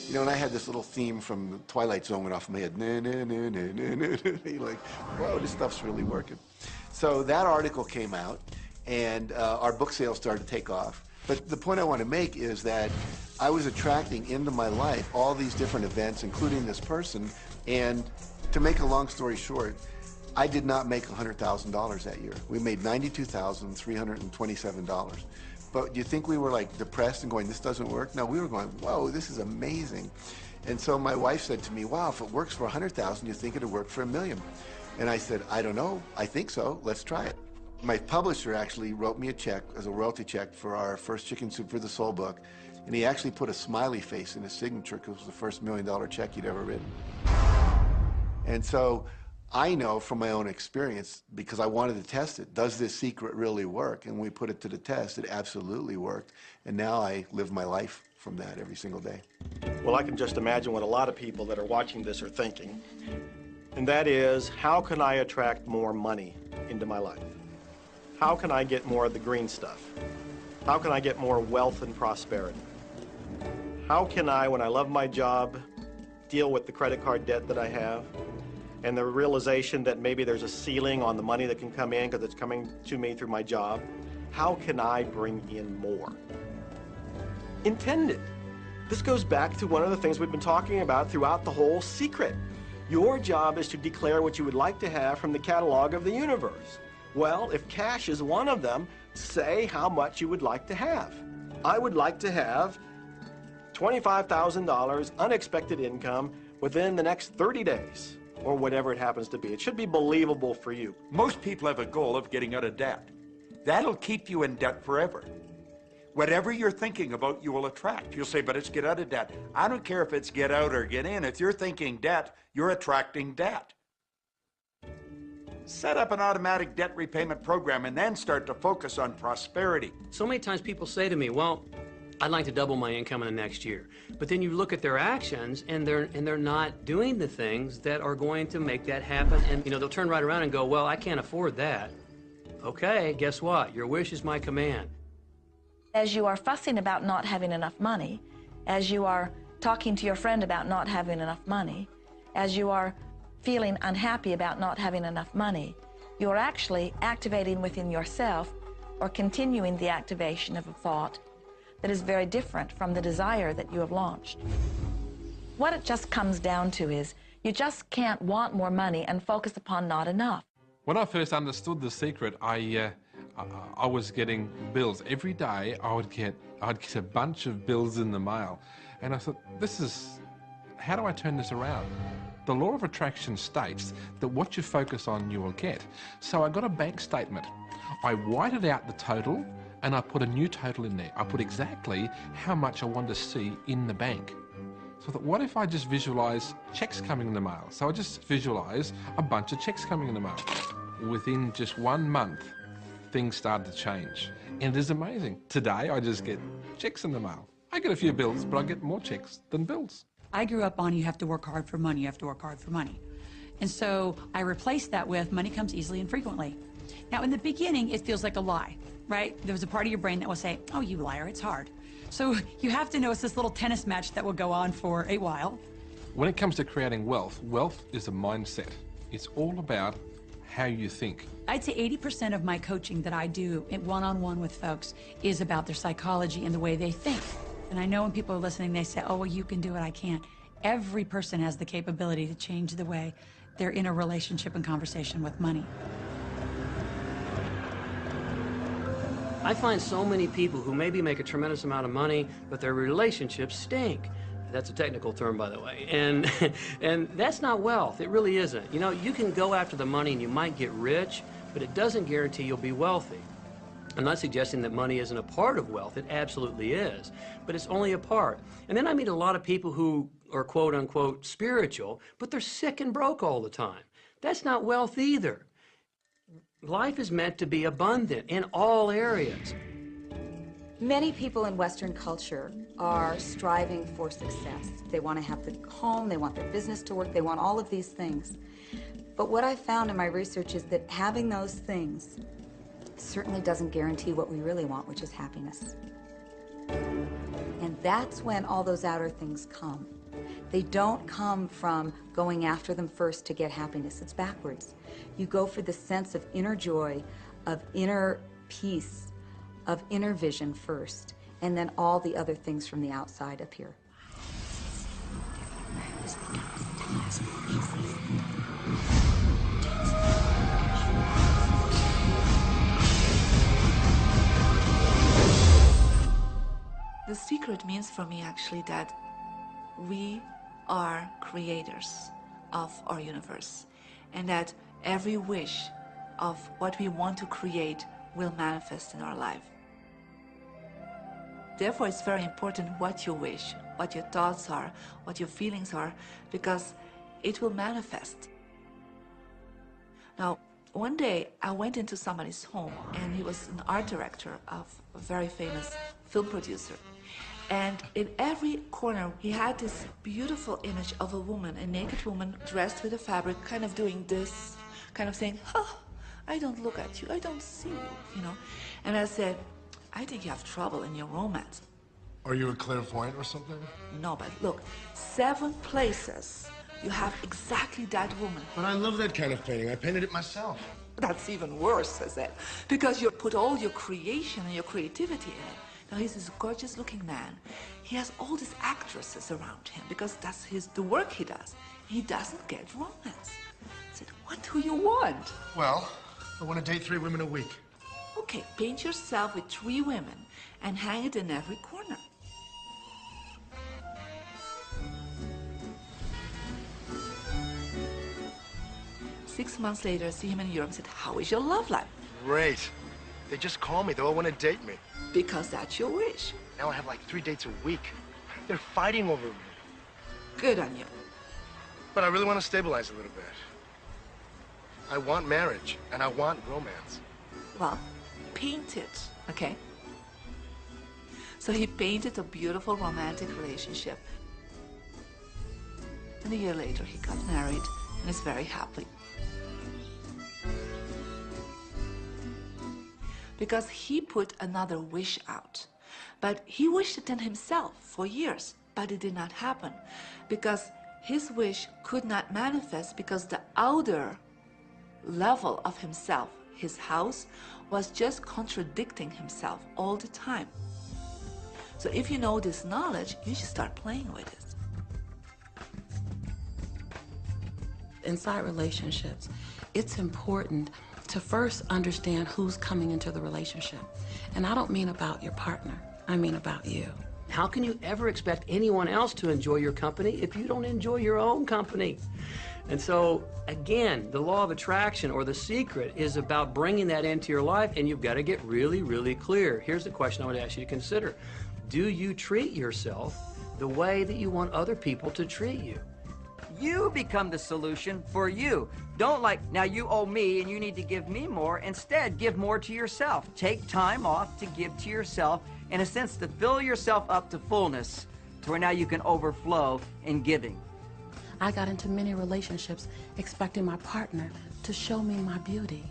You know, and I had this little theme from the Twilight Zone went off in my head. Na, na, na, na, na, na, na. Like, whoa, this stuff's really working. So that article came out, and our book sales started to take off. But the point I want to make is that I was attracting into my life all these different events, including this person. And to make a long story short, I did not make $100,000 that year. We made $92,327. But do you think we were like depressed and going, this doesn't work? No, we were going, whoa, this is amazing. And so my wife said to me, wow, if it works for 100,000, you think it'll work for $1 million? And I said, I don't know. I think so. Let's try it. My publisher actually wrote me a check as a royalty check for our first Chicken Soup for the Soul book. And he actually put a smiley face in his signature because it was the first $1 million check he'd ever written. And so I know from my own experience, because I wanted to test it, does this secret really work? And when we put it to the test, it absolutely worked. And now I live my life from that every single day. Well, I can just imagine what a lot of people that are watching this are thinking. And that is, how can I attract more money into my life? How can I get more of the green stuff? How can I get more wealth and prosperity? How can I, when I love my job, deal with the credit card debt that I have? And the realization that maybe there's a ceiling on the money that can come in because it's coming to me through my job. How can I bring in more? Intend it. This goes back to one of the things we've been talking about throughout the whole secret. Your job is to declare what you would like to have from the catalog of the universe. Well, if cash is one of them, say how much you would like to have. I would like to have $25,000 unexpected income within the next 30 days. or whatever it happens to be. It should be believable for you. Most people have a goal of getting out of debt. That'll keep you in debt forever. Whatever you're thinking about, you will attract. You'll say, but it's get out of debt. I don't care if it's get out or get in. If you're thinking debt, you're attracting debt. Set up an automatic debt repayment program and then start to focus on prosperity. So many times people say to me, well, I'd like to double my income in the next year. But then you look at their actions and they're not doing the things that are going to make that happen. And they'll turn right around and go, well, I can't afford that. Okay, guess what? Your wish is my command. As you are fussing about not having enough money, as you are talking to your friend about not having enough money, as you are feeling unhappy about not having enough money, you are actually activating within yourself or continuing the activation of a thought that is very different from the desire that you have launched. What it just comes down to is you just can't want more money and focus upon not enough. When I first understood The Secret, I was getting bills. Every day I'd get a bunch of bills in the mail. And I thought, how do I turn this around? The law of attraction states that what you focus on, you will get. So I got a bank statement. I whited out the total and I put a new total in there. I put exactly how much I wanted to see in the bank. So I thought, what if I just visualize checks coming in the mail? So I just visualize a bunch of checks coming in the mail. Within just 1 month, things started to change. And it is amazing. Today, I just get checks in the mail. I get a few bills, but I get more checks than bills. I grew up on you have to work hard for money, you have to work hard for money. And so I replaced that with money comes easily and frequently. Now, in the beginning, it feels like a lie, right? There was a part of your brain that will say, oh, you liar, it's hard. So you have to know it's this little tennis match that will go on for a while. When it comes to creating wealth, wealth is a mindset. It's all about how you think. I'd say 80% of my coaching that I do one-on-one with folks is about their psychology and the way they think. And I know when people are listening, they say, oh, well, you can do it, I can't. Every person has the capability to change the way they're in a relationship and conversation with money. I find so many people who maybe make a tremendous amount of money, but their relationships stink. That's a technical term, by the way. And that's not wealth. It really isn't. You can go after the money and you might get rich, but it doesn't guarantee you'll be wealthy. I'm not suggesting that money isn't a part of wealth. It absolutely is, but it's only a part. And then I meet a lot of people who are quote-unquote spiritual, but they're sick and broke all the time. That's not wealth either. Life is meant to be abundant in all areas. Many people in Western culture are striving for success. They want to have the home, they want their business to work, they want all of these things. But what I found in my research is that having those things certainly doesn't guarantee what we really want, which is happiness. And that's when all those outer things come. They don't come from going after them first to get happiness. It's backwards. You go for the sense of inner joy, of inner peace, of inner vision first, and then all the other things from the outside appear. The secret means for me actually that we are creators of our universe, and that every wish of what we want to create will manifest in our life. Therefore, it's very important what you wish, what your thoughts are, what your feelings are, because it will manifest. Now, one day I went into somebody's home, and he was an art director of a very famous film producer. And in every corner, he had this beautiful image of a woman, a naked woman dressed with a fabric, kind of doing this, kind of saying, oh, I don't look at you, I don't see you, And I said, I think you have trouble in your romance. Are you a clairvoyant or something? No, but look, 7 places you have exactly that woman. But I love that kind of painting. I painted it myself. That's even worse, I said, because you put all your creation and your creativity in it. Now, he's this gorgeous-looking man. He has all these actresses around him because that's the work he does. He doesn't get romance. I said, what do you want? Well, I want to date 3 women a week. Okay, paint yourself with 3 women and hang it in every corner. 6 months later, see him in Europe and said, how is your love life? Great. They just call me. They all want to date me. Because that's your wish. Now I have like 3 dates a week. They're fighting over me. Good on you. But I really want to stabilize a little bit. I want marriage, and I want romance. Well, paint it, okay? So he painted a beautiful romantic relationship. And a year later, he got married and is very happy. Because he put another wish out. But he wished it in himself for years, but it did not happen. Because his wish could not manifest because the outer level of himself, his house, was just contradicting himself all the time. So if you know this knowledge, you should start playing with it. Inside relationships, it's important to first understand who's coming into the relationship. And I don't mean about your partner, I mean about you. How can you ever expect anyone else to enjoy your company if you don't enjoy your own company? And so, again, the law of attraction, or the secret, is about bringing that into your life, and you've got to get really, really clear. Here's the question I would ask you to consider. Do you treat yourself the way that you want other people to treat you? You become the solution for you. Don't like, now you owe me and you need to give me more. Instead, give more to yourself. Take time off to give to yourself, in a sense, to fill yourself up to fullness, to where now you can overflow in giving. I got into many relationships expecting my partner to show me my beauty.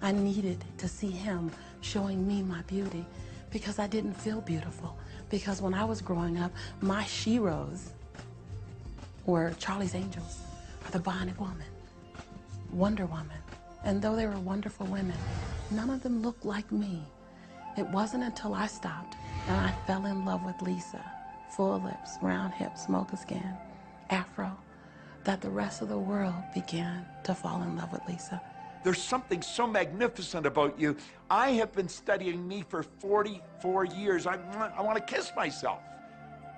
I needed to see him showing me my beauty because I didn't feel beautiful. Because when I was growing up, my sheroes were Charlie's Angels, or the Bionic Woman, Wonder Woman. And though they were wonderful women, none of them looked like me. It wasn't until I stopped and I fell in love with Lisa, full lips, round hips, mocha skin, afro, that the rest of the world began to fall in love with Lisa. There's something so magnificent about you. I have been studying me for 44 years. I want to kiss myself.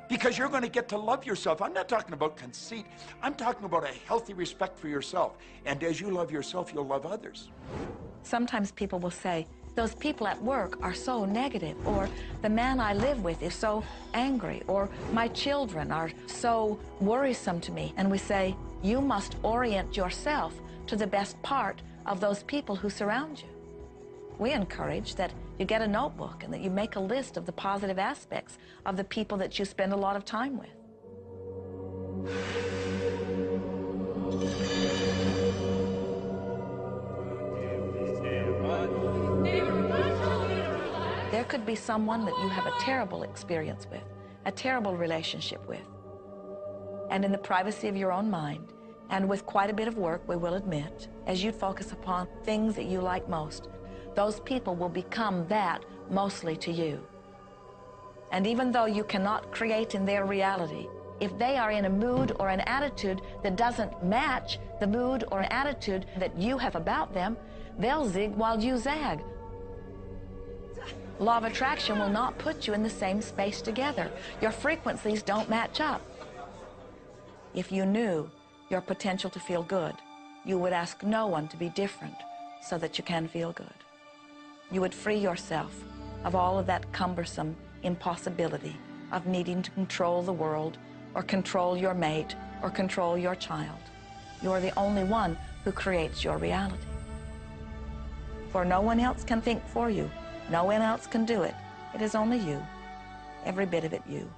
Because you're going to get to love yourself. I'm not talking about conceit. I'm talking about a healthy respect for yourself. And as you love yourself, you'll love others. Sometimes people will say, those people at work are so negative, or the man I live with is so angry, or my children are so worrisome to me. And we say, you must orient yourself to the best part of those people who surround you. We encourage that you get a notebook and that you make a list of the positive aspects of the people that you spend a lot of time with. There could be someone that you have a terrible experience with, a terrible relationship with. And in the privacy of your own mind, and with quite a bit of work, we will admit, as you focus upon things that you like most, those people will become that mostly to you. And even though you cannot create in their reality, if they are in a mood or an attitude that doesn't match the mood or an attitude that you have about them, they'll zig while you zag. Law of attraction will not put you in the same space together. Your frequencies don't match up. If you knew your potential to feel good, you would ask no one to be different so that you can feel good. You would free yourself of all of that cumbersome impossibility of needing to control the world or control your mate or control your child. You are the only one who creates your reality. For no one else can think for you. No one else can do it. It is only you. Every bit of it you.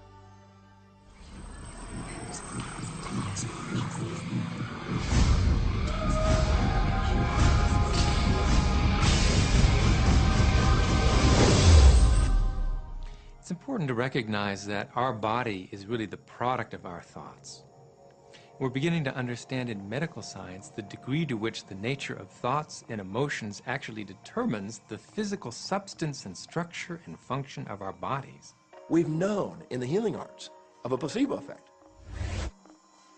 It's important to recognize that our body is really the product of our thoughts. We're beginning to understand in medical science the degree to which the nature of thoughts and emotions actually determines the physical substance and structure and function of our bodies. We've known in the healing arts of a placebo effect.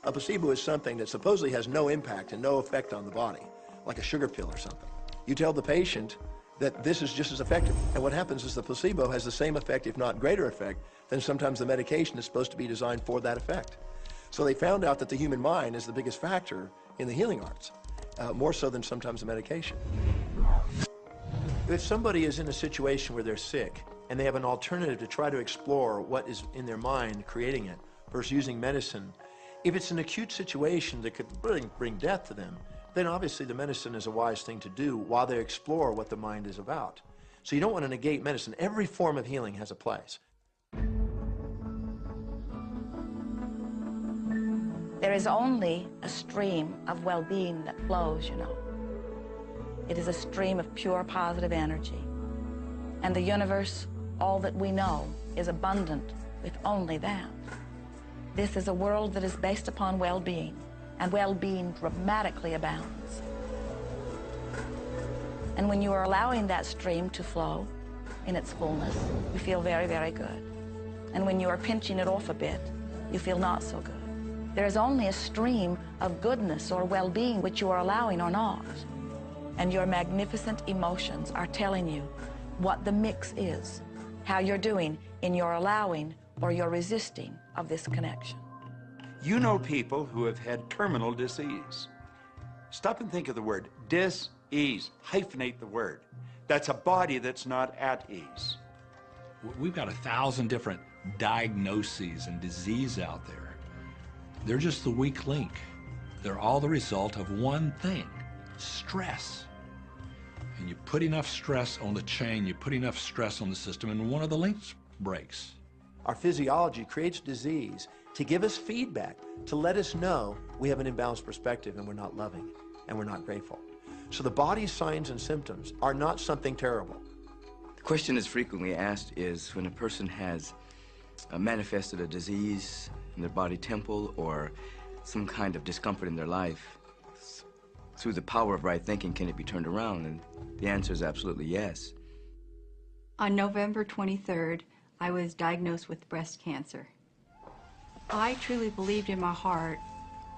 A placebo is something that supposedly has no impact and no effect on the body, like a sugar pill or something. You tell the patient that this is just as effective. And what happens is the placebo has the same effect, if not greater effect, than sometimes the medication is supposed to be designed for that effect. So they found out that the human mind is the biggest factor in the healing arts. more so than sometimes the medication. If somebody is in a situation where they're sick and they have an alternative to try to explore what is in their mind creating it versus using medicine, if it's an acute situation that could bring death to them, then obviously the medicine is a wise thing to do while they explore what the mind is about. So you don't want to negate medicine. Every form of healing has a place. There is only a stream of well-being that flows, you know. It is a stream of pure positive energy. And the universe, all that we know, is abundant with only that. This is a world that is based upon well-being, and well-being dramatically abounds. And when you are allowing that stream to flow in its fullness, you feel very, very good. And when you are pinching it off a bit, you feel not so good. There is only a stream of goodness or well-being which you are allowing or not. And your magnificent emotions are telling you what the mix is, how you're doing in your allowing or your resisting of this connection. You know people who have had terminal disease. Stop and think of the word dis-ease. Hyphenate the word. That's a body that's not at ease. We've got 1,000 different diagnoses and disease out there. They're just the weak link. They're all the result of one thing, stress. And you put enough stress on the chain, you put enough stress on the system, and one of the links breaks. Our physiology creates disease to give us feedback, to let us know we have an imbalanced perspective and we're not loving and we're not grateful. So the body's signs and symptoms are not something terrible. The question that's frequently asked is when a person has manifested a disease in their body temple or some kind of discomfort in their life, through the power of right thinking, can it be turned around? And the answer is absolutely yes. On November 23rd, I was diagnosed with breast cancer. I truly believed in my heart,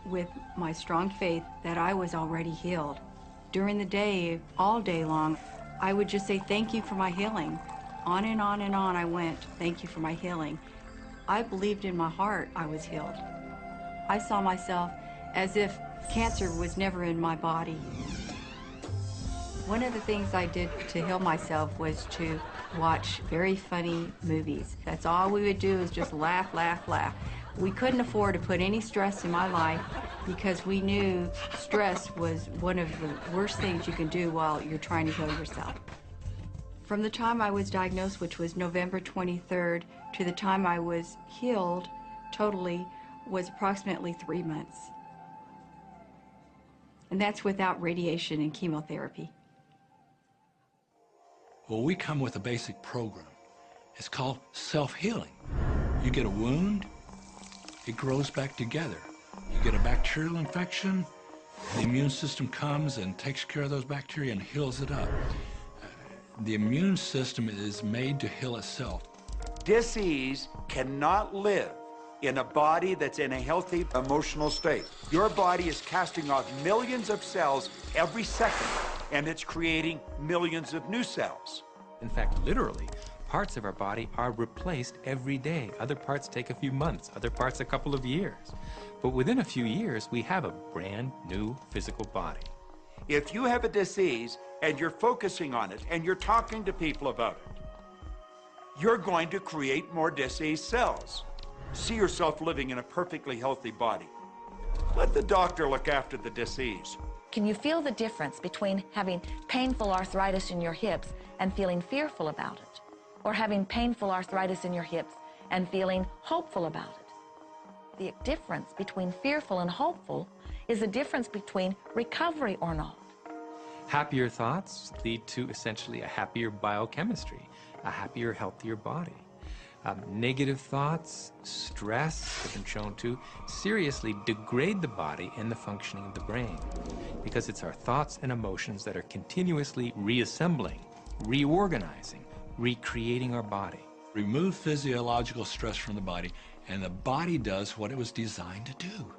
with my strong faith, that I was already healed. During the day, all day long, I would just say, thank you for my healing. On and on and on I went, thank you for my healing. I believed in my heart I was healed. I saw myself as if cancer was never in my body. One of the things I did to heal myself was to watch very funny movies. That's all we would do, is just laugh, laugh, laugh. We couldn't afford to put any stress in my life because we knew stress was one of the worst things you can do while you're trying to heal yourself. From the time I was diagnosed, which was November 23rd, to the time I was healed totally was approximately 3 months. And that's without radiation and chemotherapy. Well, we come with a basic program. It's called self-healing. You get a wound, it grows back together. You get a bacterial infection, the immune system comes and takes care of those bacteria and heals it up. The immune system is made to heal itself. Dis-ease cannot live in a body that's in a healthy emotional state. Your body is casting off millions of cells every second, and it's creating millions of new cells. In fact, literally, parts of our body are replaced every day. Other parts take a few months, other parts a couple of years. But within a few years, we have a brand new physical body. If you have a disease and you're focusing on it and you're talking to people about it, you're going to create more disease cells. See yourself living in a perfectly healthy body. Let the doctor look after the disease. Can you feel the difference between having painful arthritis in your hips and feeling fearful about it, or having painful arthritis in your hips and feeling hopeful about it? The difference between fearful and hopeful is the difference between recovery or not. Happier thoughts lead to essentially a happier biochemistry, a happier, healthier body. Negative thoughts, stress, have been shown to seriously degrade the body and the functioning of the brain, because it's our thoughts and emotions that are continuously reassembling, reorganizing, recreating our body. Remove physiological stress from the body, and the body does what it was designed to do.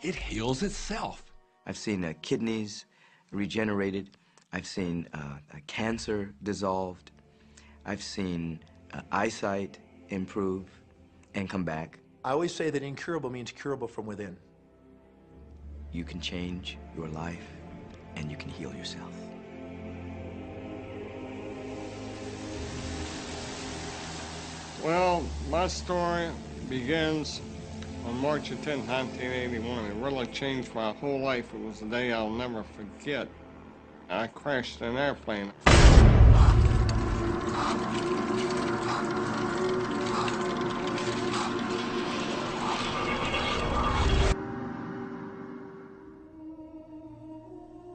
It heals itself. I've seen kidneys regenerated. I've seen cancer dissolved. I've seen eyesight improve and come back. I always say that incurable means curable from within. You can change your life and you can heal yourself. Well, my story begins on March 10, 1981. It really changed my whole life. It was a day I'll never forget. I crashed an airplane.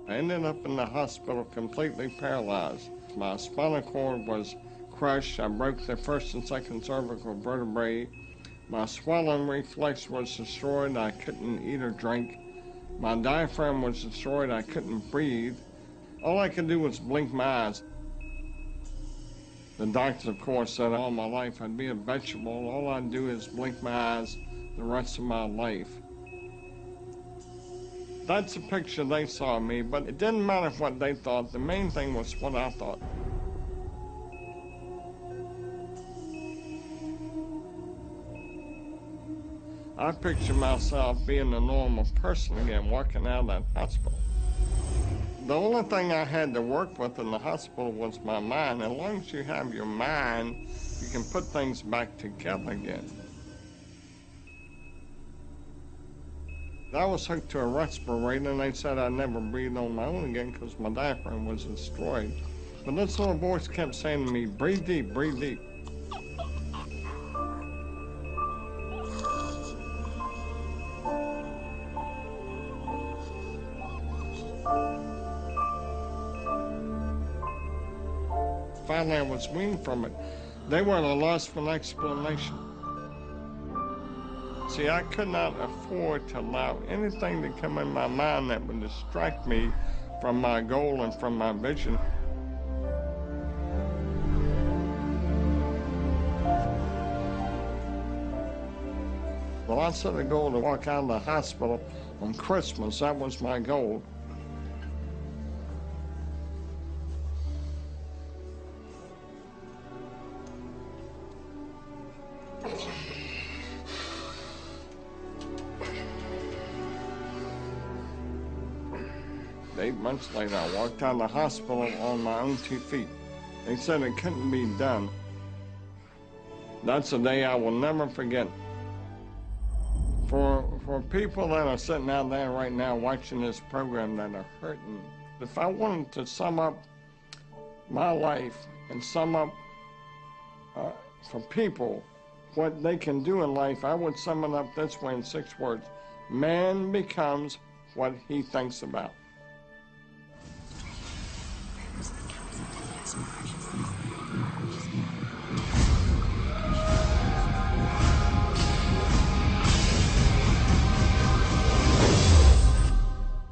I ended up in the hospital completely paralyzed. My spinal cord was crushed. I broke the first and second cervical vertebrae. My swallowing reflex was destroyed. I couldn't eat or drink. My diaphragm was destroyed. I couldn't breathe. All I could do was blink my eyes. The doctors, of course, said all my life I'd be a vegetable. All I'd do is blink my eyes the rest of my life. That's the picture they saw of me, but it didn't matter what they thought. The main thing was what I thought. I picture myself being a normal person again, walking out of that hospital. The only thing I had to work with in the hospital was my mind. As long as you have your mind, you can put things back together again. I was hooked to a respirator, and they said I'd never breathe on my own again because my diaphragm was destroyed. But this little voice kept saying to me, breathe deep, breathe deep. Finally, I was weaned from it. They were at a loss for an explanation. See, I could not afford to allow anything to come in my mind that would distract me from my goal and from my vision. Well, I set a goal to walk out of the hospital on Christmas. That was my goal. Eight months later, I walked out of the hospital on my own 2 feet. They said it couldn't be done. That's a day I will never forget. For people that are sitting out there right now watching this program that are hurting, if I wanted to sum up my life and sum up for people what they can do in life, I would sum it up this way in 6 words. Man becomes what he thinks about.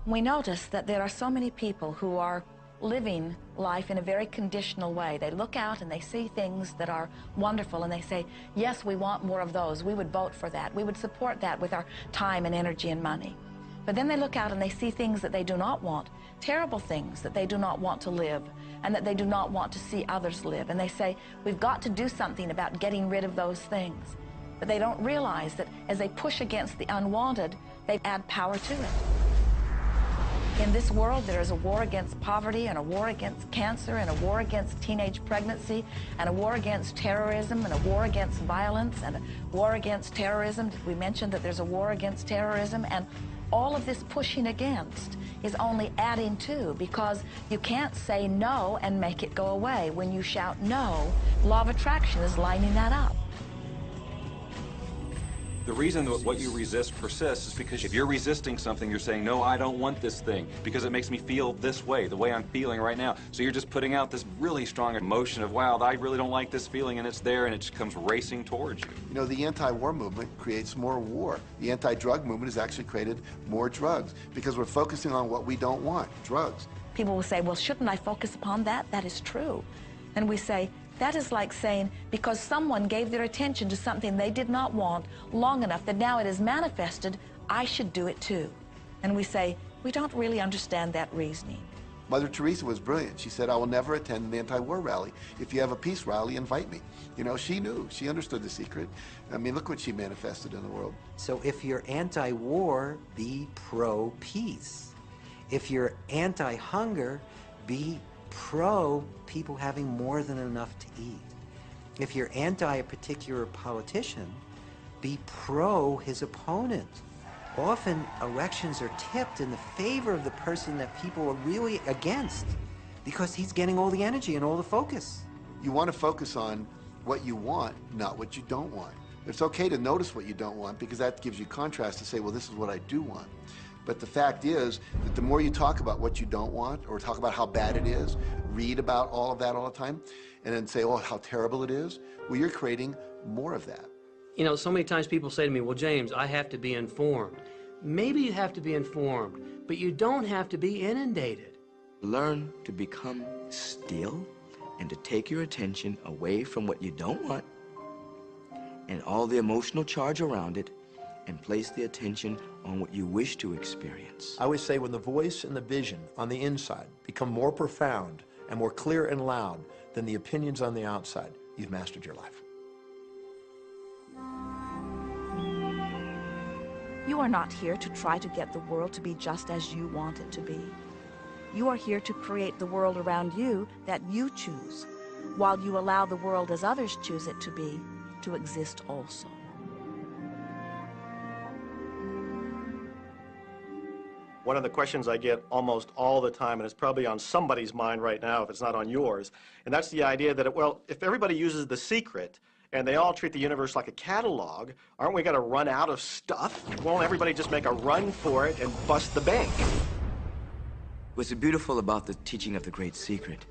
We notice that there are so many people who are living life in a very conditional way. They look out and they see things that are wonderful and they say, yes, we want more of those. We would vote for that. We would support that with our time and energy and money. But then they look out and they see things that they do not want, terrible things that they do not want to live and that they do not want to see others live. And they say, we've got to do something about getting rid of those things. But they don't realize that as they push against the unwanted, they add power to it. In this world, there is a war against poverty and a war against cancer and a war against teenage pregnancy and a war against terrorism and a war against violence and a war against terrorism. Did we mention that there's a war against terrorism? And all of this pushing against is only adding to, because you can't say no and make it go away. When you shout no, law of attraction is lining that up. The reason that what you resist persists is because if you're resisting something, you're saying, no, I don't want this thing because it makes me feel this way, the way I'm feeling right now. So you're just putting out this really strong emotion of, wow, I really don't like this feeling, and it's there, and it just comes racing towards you. You know, the anti-war movement creates more war. The anti-drug movement has actually created more drugs because we're focusing on what we don't want, drugs. People will say, well, shouldn't I focus upon that? That is true. And we say, that is like saying, because someone gave their attention to something they did not want long enough that now it is manifested, I should do it too. And we say, we don't really understand that reasoning. Mother Teresa was brilliant. She said, I will never attend an anti-war rally. If you have a peace rally, invite me. You know, she knew. She understood the secret. I mean, look what she manifested in the world. So if you're anti-war, be pro-peace. If you're anti-hunger, be pro people having more than enough to eat. If you're anti a particular politician, be pro his opponent. Often elections are tipped in the favor of the person that people are really against because he's getting all the energy and all the focus. You want to focus on what you want, not what you don't want. It's okay to notice what you don't want because that gives you contrast to say, well, this is what I do want. But the fact is that the more you talk about what you don't want or talk about how bad it is, read about all of that all the time, and then say, oh, how terrible it is, well, you're creating more of that. You know, so many times people say to me, well, James, I have to be informed. Maybe you have to be informed, but you don't have to be inundated. Learn to become still and to take your attention away from what you don't want and all the emotional charge around it and place the attention on what you wish to experience. I always say when the voice and the vision on the inside become more profound and more clear and loud than the opinions on the outside, you've mastered your life. You are not here to try to get the world to be just as you want it to be. You are here to create the world around you that you choose, while you allow the world as others choose it to be, to exist also. One of the questions I get almost all the time, and it's probably on somebody's mind right now if it's not on yours, and that's the idea that, well, if everybody uses The Secret, and they all treat the universe like a catalog, aren't we going to run out of stuff? Won't everybody just make a run for it and bust the bank? What's beautiful about the teaching of the Great Secret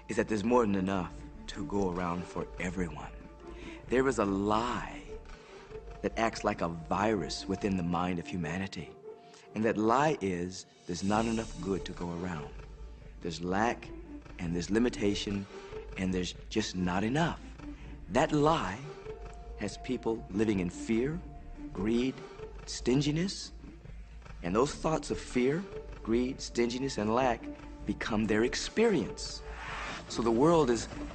is that there's more than enough to go around for everyone. There is a lie that acts like a virus within the mind of humanity. And that lie is there's not enough good to go around. There's lack, and there's limitation, and there's just not enough. That lie has people living in fear, greed, stinginess, and those thoughts of fear, greed, stinginess, and lack become their experience. So the world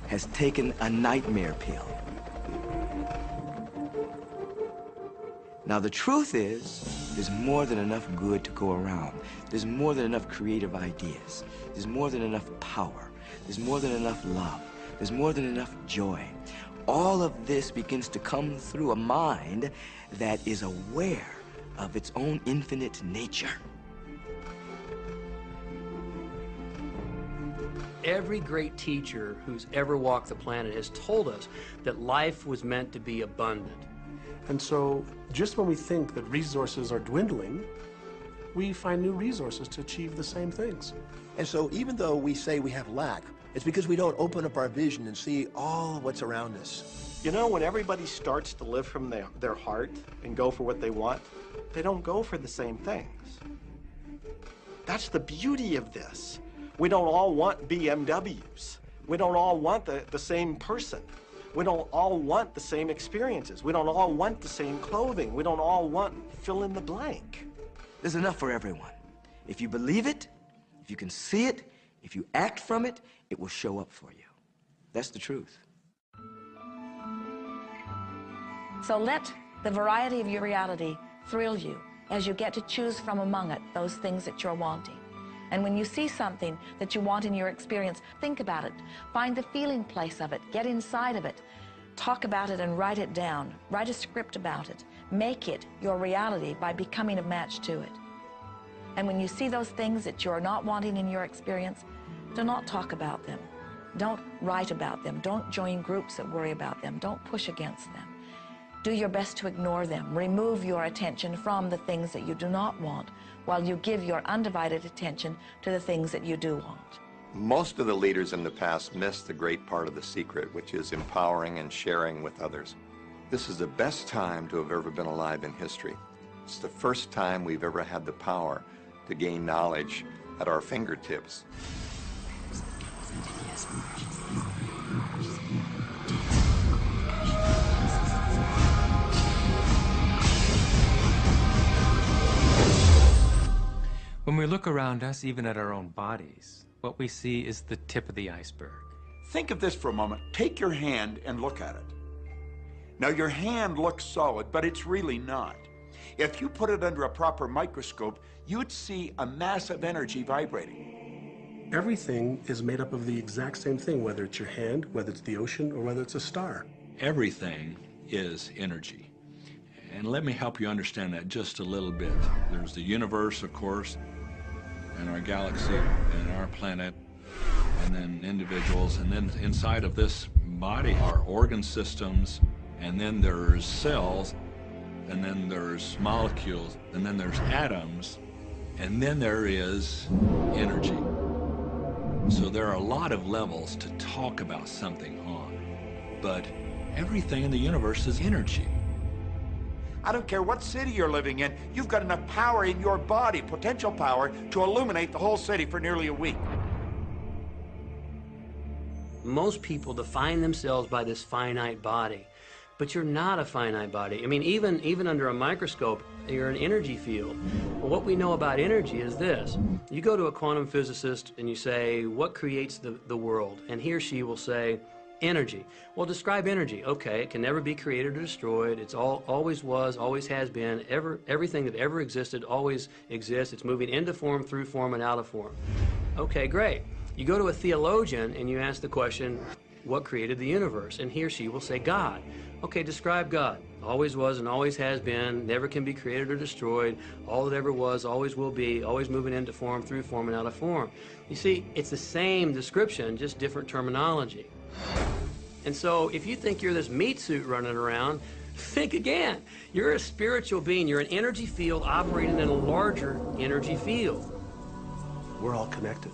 has taken a nightmare pill. Now the truth is, there's more than enough good to go around. There's more than enough creative ideas. There's more than enough power. There's more than enough love. There's more than enough joy. All of this begins to come through a mind that is aware of its own infinite nature. Every great teacher who's ever walked the planet has told us that life was meant to be abundant. And so, just when we think that resources are dwindling, we find new resources to achieve the same things. And so even though we say we have lack, it's because we don't open up our vision and see all what's around us. You know, when everybody starts to live from their heart and go for what they want, they don't go for the same things. That's the beauty of this. We don't all want BMWs. We don't all want the same person. We don't all want the same experiences. We don't all want the same clothing. We don't all want fill in the blank. There's enough for everyone. If you believe it, if you can see it, if you act from it, it will show up for you. That's the truth. So let the variety of your reality thrill you as you get to choose from among it those things that you're wanting. And when you see something that you want in your experience, think about it. Find the feeling place of it. Get inside of it. Talk about it and write it down. Write a script about it. Make it your reality by becoming a match to it. And when you see those things that you're not wanting in your experience, do not talk about them. Don't write about them. Don't join groups that worry about them. Don't push against them. Do your best to ignore them. Remove your attention from the things that you do not want while you give your undivided attention to the things that you do want. Most of the leaders in the past missed the great part of the secret, which is empowering and sharing with others. This is the best time to have ever been alive in history. It's the first time we've ever had the power to gain knowledge at our fingertips. When we look around us, even at our own bodies, what we see is the tip of the iceberg. Think of this for a moment. Take your hand and look at it. Now, your hand looks solid, but it's really not. If you put it under a proper microscope, you'd see a massive energy vibrating. Everything is made up of the exact same thing, whether it's your hand, whether it's the ocean, or whether it's a star. Everything is energy. And let me help you understand that just a little bit. There's the universe, of course, and our galaxy, and our planet, and then individuals, and then inside of this body are organ systems, and then there's cells, and then there's molecules, and then there's atoms, and then there is energy. So there are a lot of levels to talk about something on, but everything in the universe is energy. I don't care what city you're living in, you've got enough power in your body, potential power, to illuminate the whole city for nearly a week. Most people define themselves by this finite body, but you're not a finite body. I mean, even under a microscope, you're an energy field. Well, what we know about energy is this. You go to a quantum physicist and you say, what creates the world? And he or she will say, energy. Well, describe energy. Okay, it can never be created or destroyed. It's always was, always has been. Everything that ever existed always exists. It's moving into form, through form, and out of form. Okay, great. You go to a theologian and you ask the question, what created the universe? And he or she will say, God. Okay, describe God. Always was and always has been, never can be created or destroyed, all that ever was, always will be, always moving into form, through form, and out of form. You see, it's the same description, just different terminology. And so if you think you're this meat suit running around, think again. You're a spiritual being. You're an energy field operating in a larger energy field. We're all connected.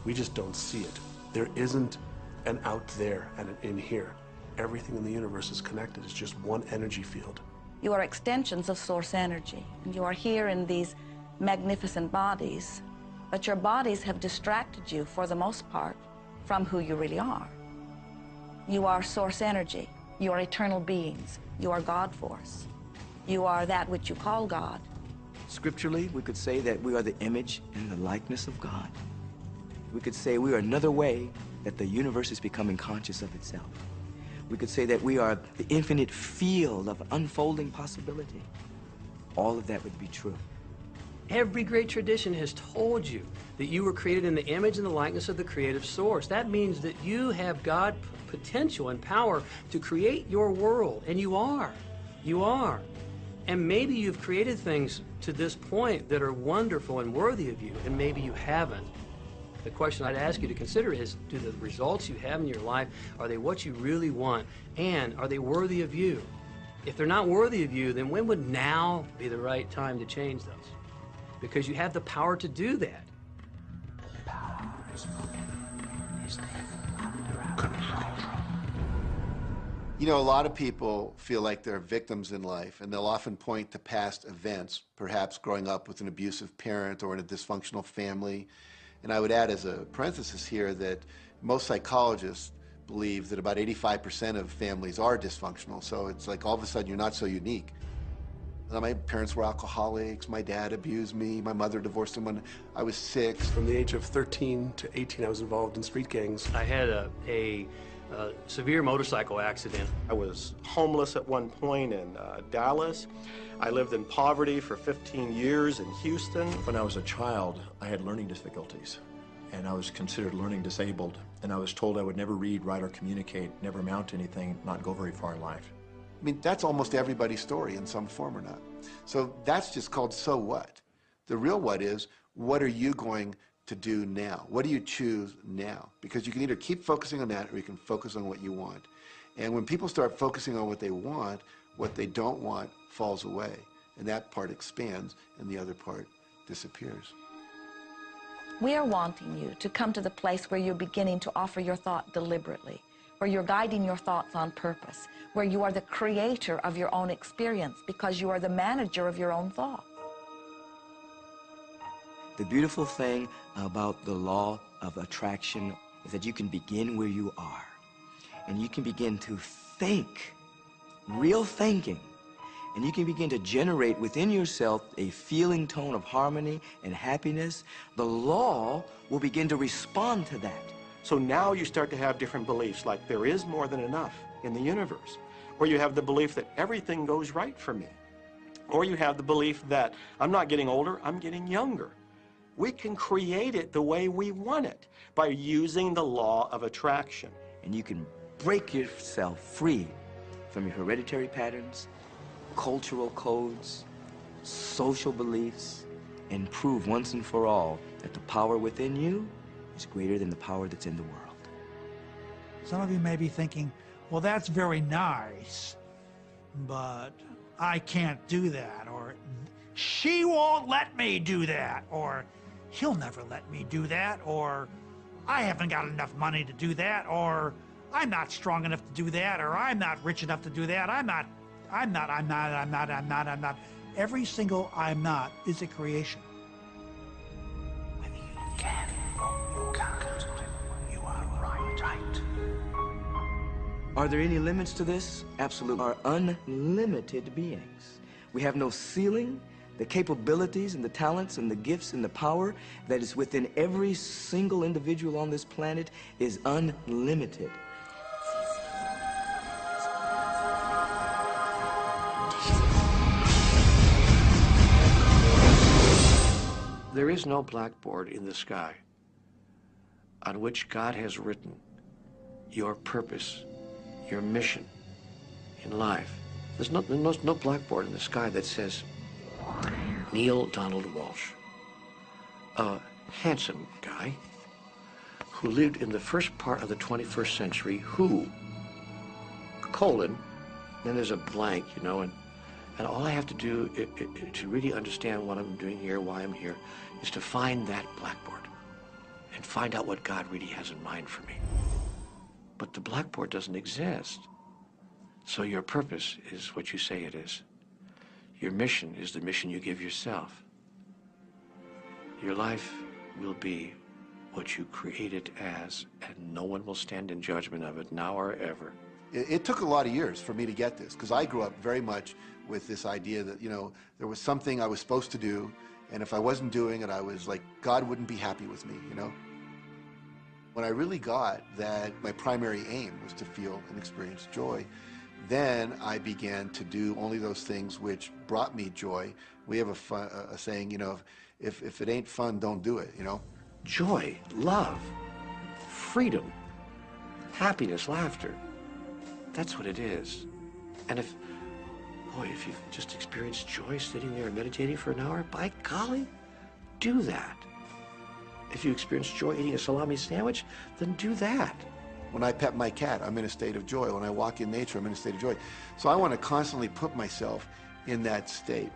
We just don't see it. There isn't an out there and an in here. Everything in the universe is connected. It's just one energy field. You are extensions of source energy, and you are here in these magnificent bodies, but your bodies have distracted you, for the most part, from who you really are. You are source energy. You are eternal beings. You are God force. You are that which you call God. Scripturally, we could say that we are the image and the likeness of God. We could say we are another way that the universe is becoming conscious of itself. We could say that we are the infinite field of unfolding possibility. All of that would be true. Every great tradition has told you that you were created in the image and the likeness of the creative source. That means that you have God potential and power to create your world, and you are. You are. And maybe you've created things to this point that are wonderful and worthy of you, and maybe you haven't. The question I'd ask you to consider is, do the results you have in your life, are they what you really want? And are they worthy of you? If they're not worthy of you, then when would now be the right time to change those? Because you have the power to do that. You know, a lot of people feel like they're victims in life, and they'll often point to past events, perhaps growing up with an abusive parent or in a dysfunctional family. And I would add as a parenthesis here that most psychologists believe that about 85% of families are dysfunctional. So it's like all of a sudden you're not so unique. My parents were alcoholics, my dad abused me, my mother divorced him when I was 6. From the age of 13 to 18, I was involved in street gangs. I had a severe motorcycle accident. I was homeless at one point in Dallas. I lived in poverty for 15 years in Houston. When I was a child, I had learning difficulties, and I was considered learning disabled, and I was told I would never read, write, or communicate, never amount to anything, not go very far in life. I mean, that's almost everybody's story in some form or not. So that's just called so what. The real what is, what are you going to do now? What do you choose now? Because you can either keep focusing on that or you can focus on what you want. And when people start focusing on what they want, what they don't want falls away. And that part expands and the other part disappears. We are wanting you to come to the place where you're beginning to offer your thought deliberately, where you're guiding your thoughts on purpose, where you are the creator of your own experience because you are the manager of your own thought. The beautiful thing about the law of attraction is that you can begin where you are, and you can begin to think, real thinking, and you can begin to generate within yourself a feeling tone of harmony and happiness. The law will begin to respond to that. So now you start to have different beliefs, like there is more than enough in the universe, or you have the belief that everything goes right for me. Or you have the belief that I'm not getting older, I'm getting younger. We can create it the way we want it by using the law of attraction. And you can break yourself free from your hereditary patterns, cultural codes, social beliefs, and prove once and for all that the power within you is greater than the power that's in the world. Some of you may be thinking, well, that's very nice, but I can't do that, or she won't let me do that, or he'll never let me do that, or I haven't got enough money to do that, or I'm not strong enough to do that, or I'm not rich enough to do that, I'm not. Every single I'm not is a creation. Whether you can or you can't, you are right. Are there any limits to this? Absolutely. We are unlimited beings. We have no ceiling. The capabilities and the talents and the gifts and the power that is within every single individual on this planet is unlimited. There is no blackboard in the sky on which God has written your purpose, your mission in life. There's no blackboard in the sky that says, Neil Donald Walsh, a handsome guy who lived in the first part of the 21st century, who, colon, then there's a blank, you know, and all I have to do to really understand what I'm doing here, why I'm here, is to find that blackboard and find out what God really has in mind for me. But the blackboard doesn't exist. So your purpose is what you say it is. Your mission is the mission you give yourself. Your life will be what you create it as, and no one will stand in judgment of it now or ever. It took a lot of years for me to get this, because I grew up very much with this idea that, you know, there was something I was supposed to do, and if I wasn't doing it, I was like, God wouldn't be happy with me, you know? When I really got that my primary aim was to feel and experience joy, then I began to do only those things which brought me joy. We have a saying, you know, if it ain't fun, don't do it, you know? Joy, love, freedom, happiness, laughter. That's what it is. And if you've just experienced joy sitting there and meditating for an hour, by golly, do that. If you experience joy eating a salami sandwich, then do that. When I pet my cat, I'm in a state of joy. When I walk in nature, I'm in a state of joy. So I want to constantly put myself in that state.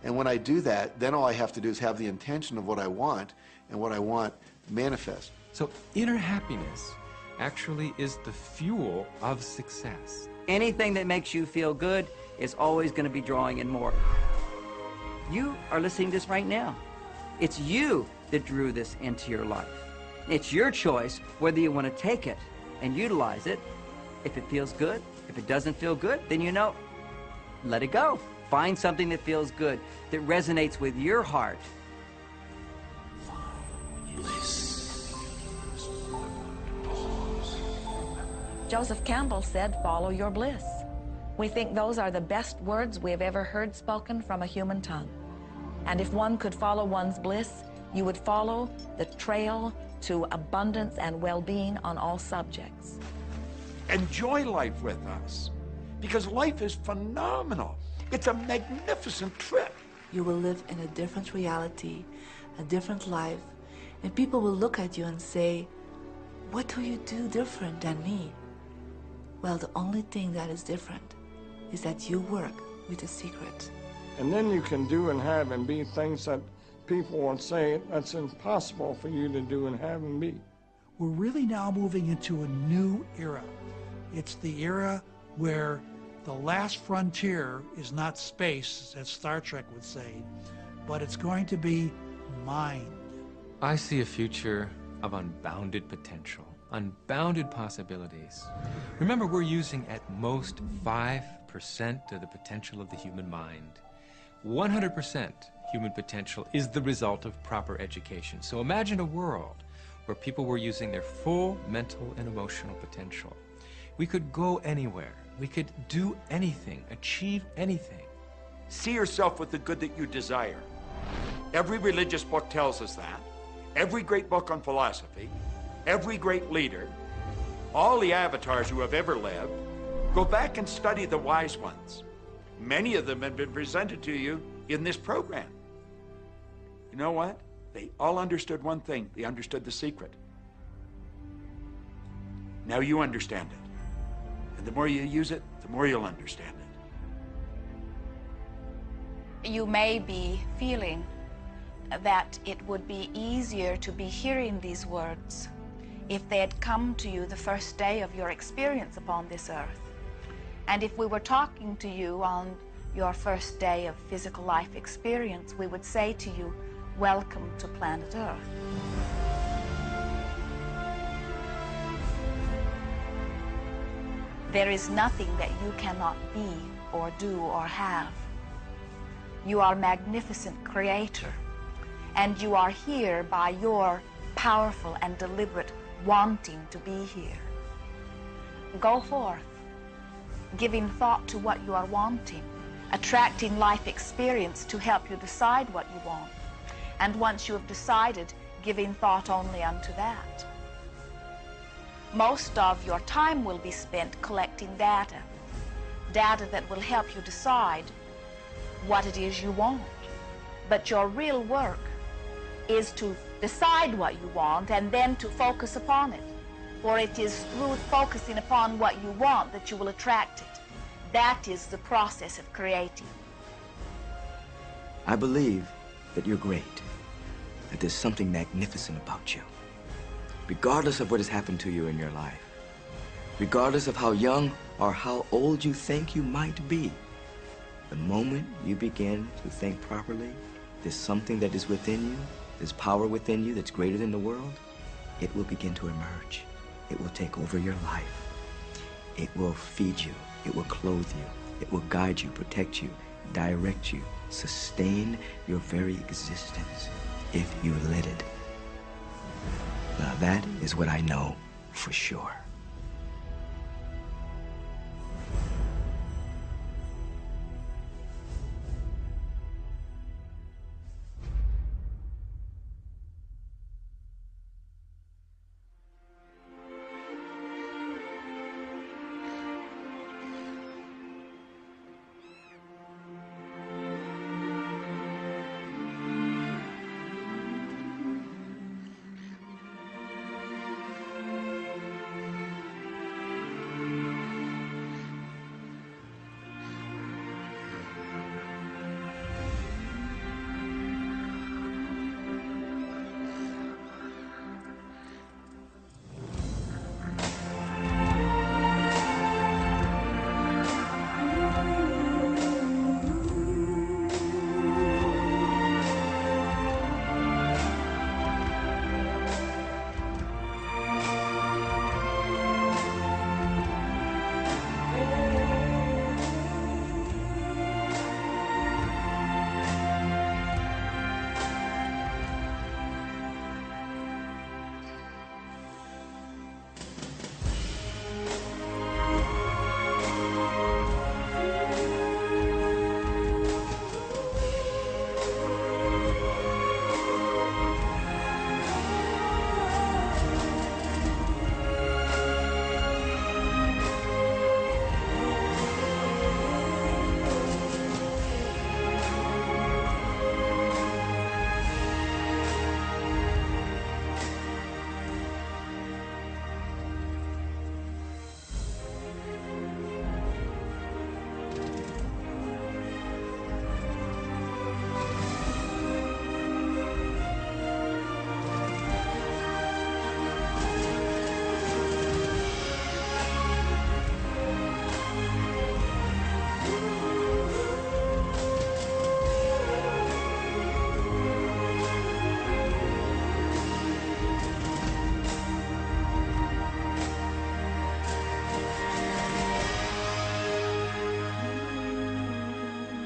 And when I do that, then all I have to do is have the intention of what I want, and what I want manifest. So inner happiness actually is the fuel of success. Anything that makes you feel good is always going to be drawing in more. You are listening to this right now. It's you that drew this into your life. It's your choice whether you want to take it and utilize it. If it feels good, if it doesn't feel good, then you know, let it go. Find something that feels good, that resonates with your heart. Joseph Campbell said, "Follow your bliss." We think those are the best words we have ever heard spoken from a human tongue. And if one could follow one's bliss, you would follow the trail to abundance and well-being on all subjects. Enjoy life with us, because life is phenomenal. It's a magnificent trip. You will live in a different reality, a different life, and people will look at you and say, "What do you do different than me?" Well, the only thing that is different is that you work with the secret. And then you can do and have and be things that people will say that's impossible for you to do and have and be. We're really now moving into a new era. It's the era where the last frontier is not space, as Star Trek would say, but it's going to be mind. I see a future of unbounded potential, unbounded possibilities. Remember, we're using at most 5% of the potential of the human mind. 100% human potential is the result of proper education. So imagine a world where people were using their full mental and emotional potential. We could go anywhere. We could do anything, achieve anything, See yourself with the good that you desire. Every religious book tells us that. Every great book on philosophy, every great leader, all the avatars who have ever lived. Go back and study the wise ones. Many of them have been presented to you in this program. You know what? They all understood one thing. They understood the secret. Now you understand it. And the more you use it, the more you'll understand it. You may be feeling that it would be easier to be hearing these words if they had come to you the first day of your experience upon this earth. And if we were talking to you on your first day of physical life experience, we would say to you, welcome to planet Earth. There is nothing that you cannot be or do or have. You are a magnificent creator, and you are here by your powerful and deliberate wanting to be here. Go forth, giving thought to what you are wanting, attracting life experience to help you decide what you want. And once you have decided, giving thought only unto that. Most of your time will be spent collecting data that will help you decide what it is you want. But your real work is to decide what you want and then to focus upon it. For it is through focusing upon what you want that you will attract it. That is the process of creating. I believe that you're great, that there's something magnificent about you. Regardless of what has happened to you in your life, regardless of how young or how old you think you might be, the moment you begin to think properly, there's something that is within you, there's power within you that's greater than the world, it will begin to emerge. It will take over your life. It will feed you. It will clothe you. It will guide you, protect you, direct you, sustain your very existence if you let it. Now that is what I know for sure.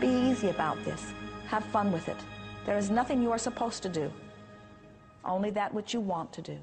Easy about this. Have fun with it. There is nothing you are supposed to do, only that which you want to do.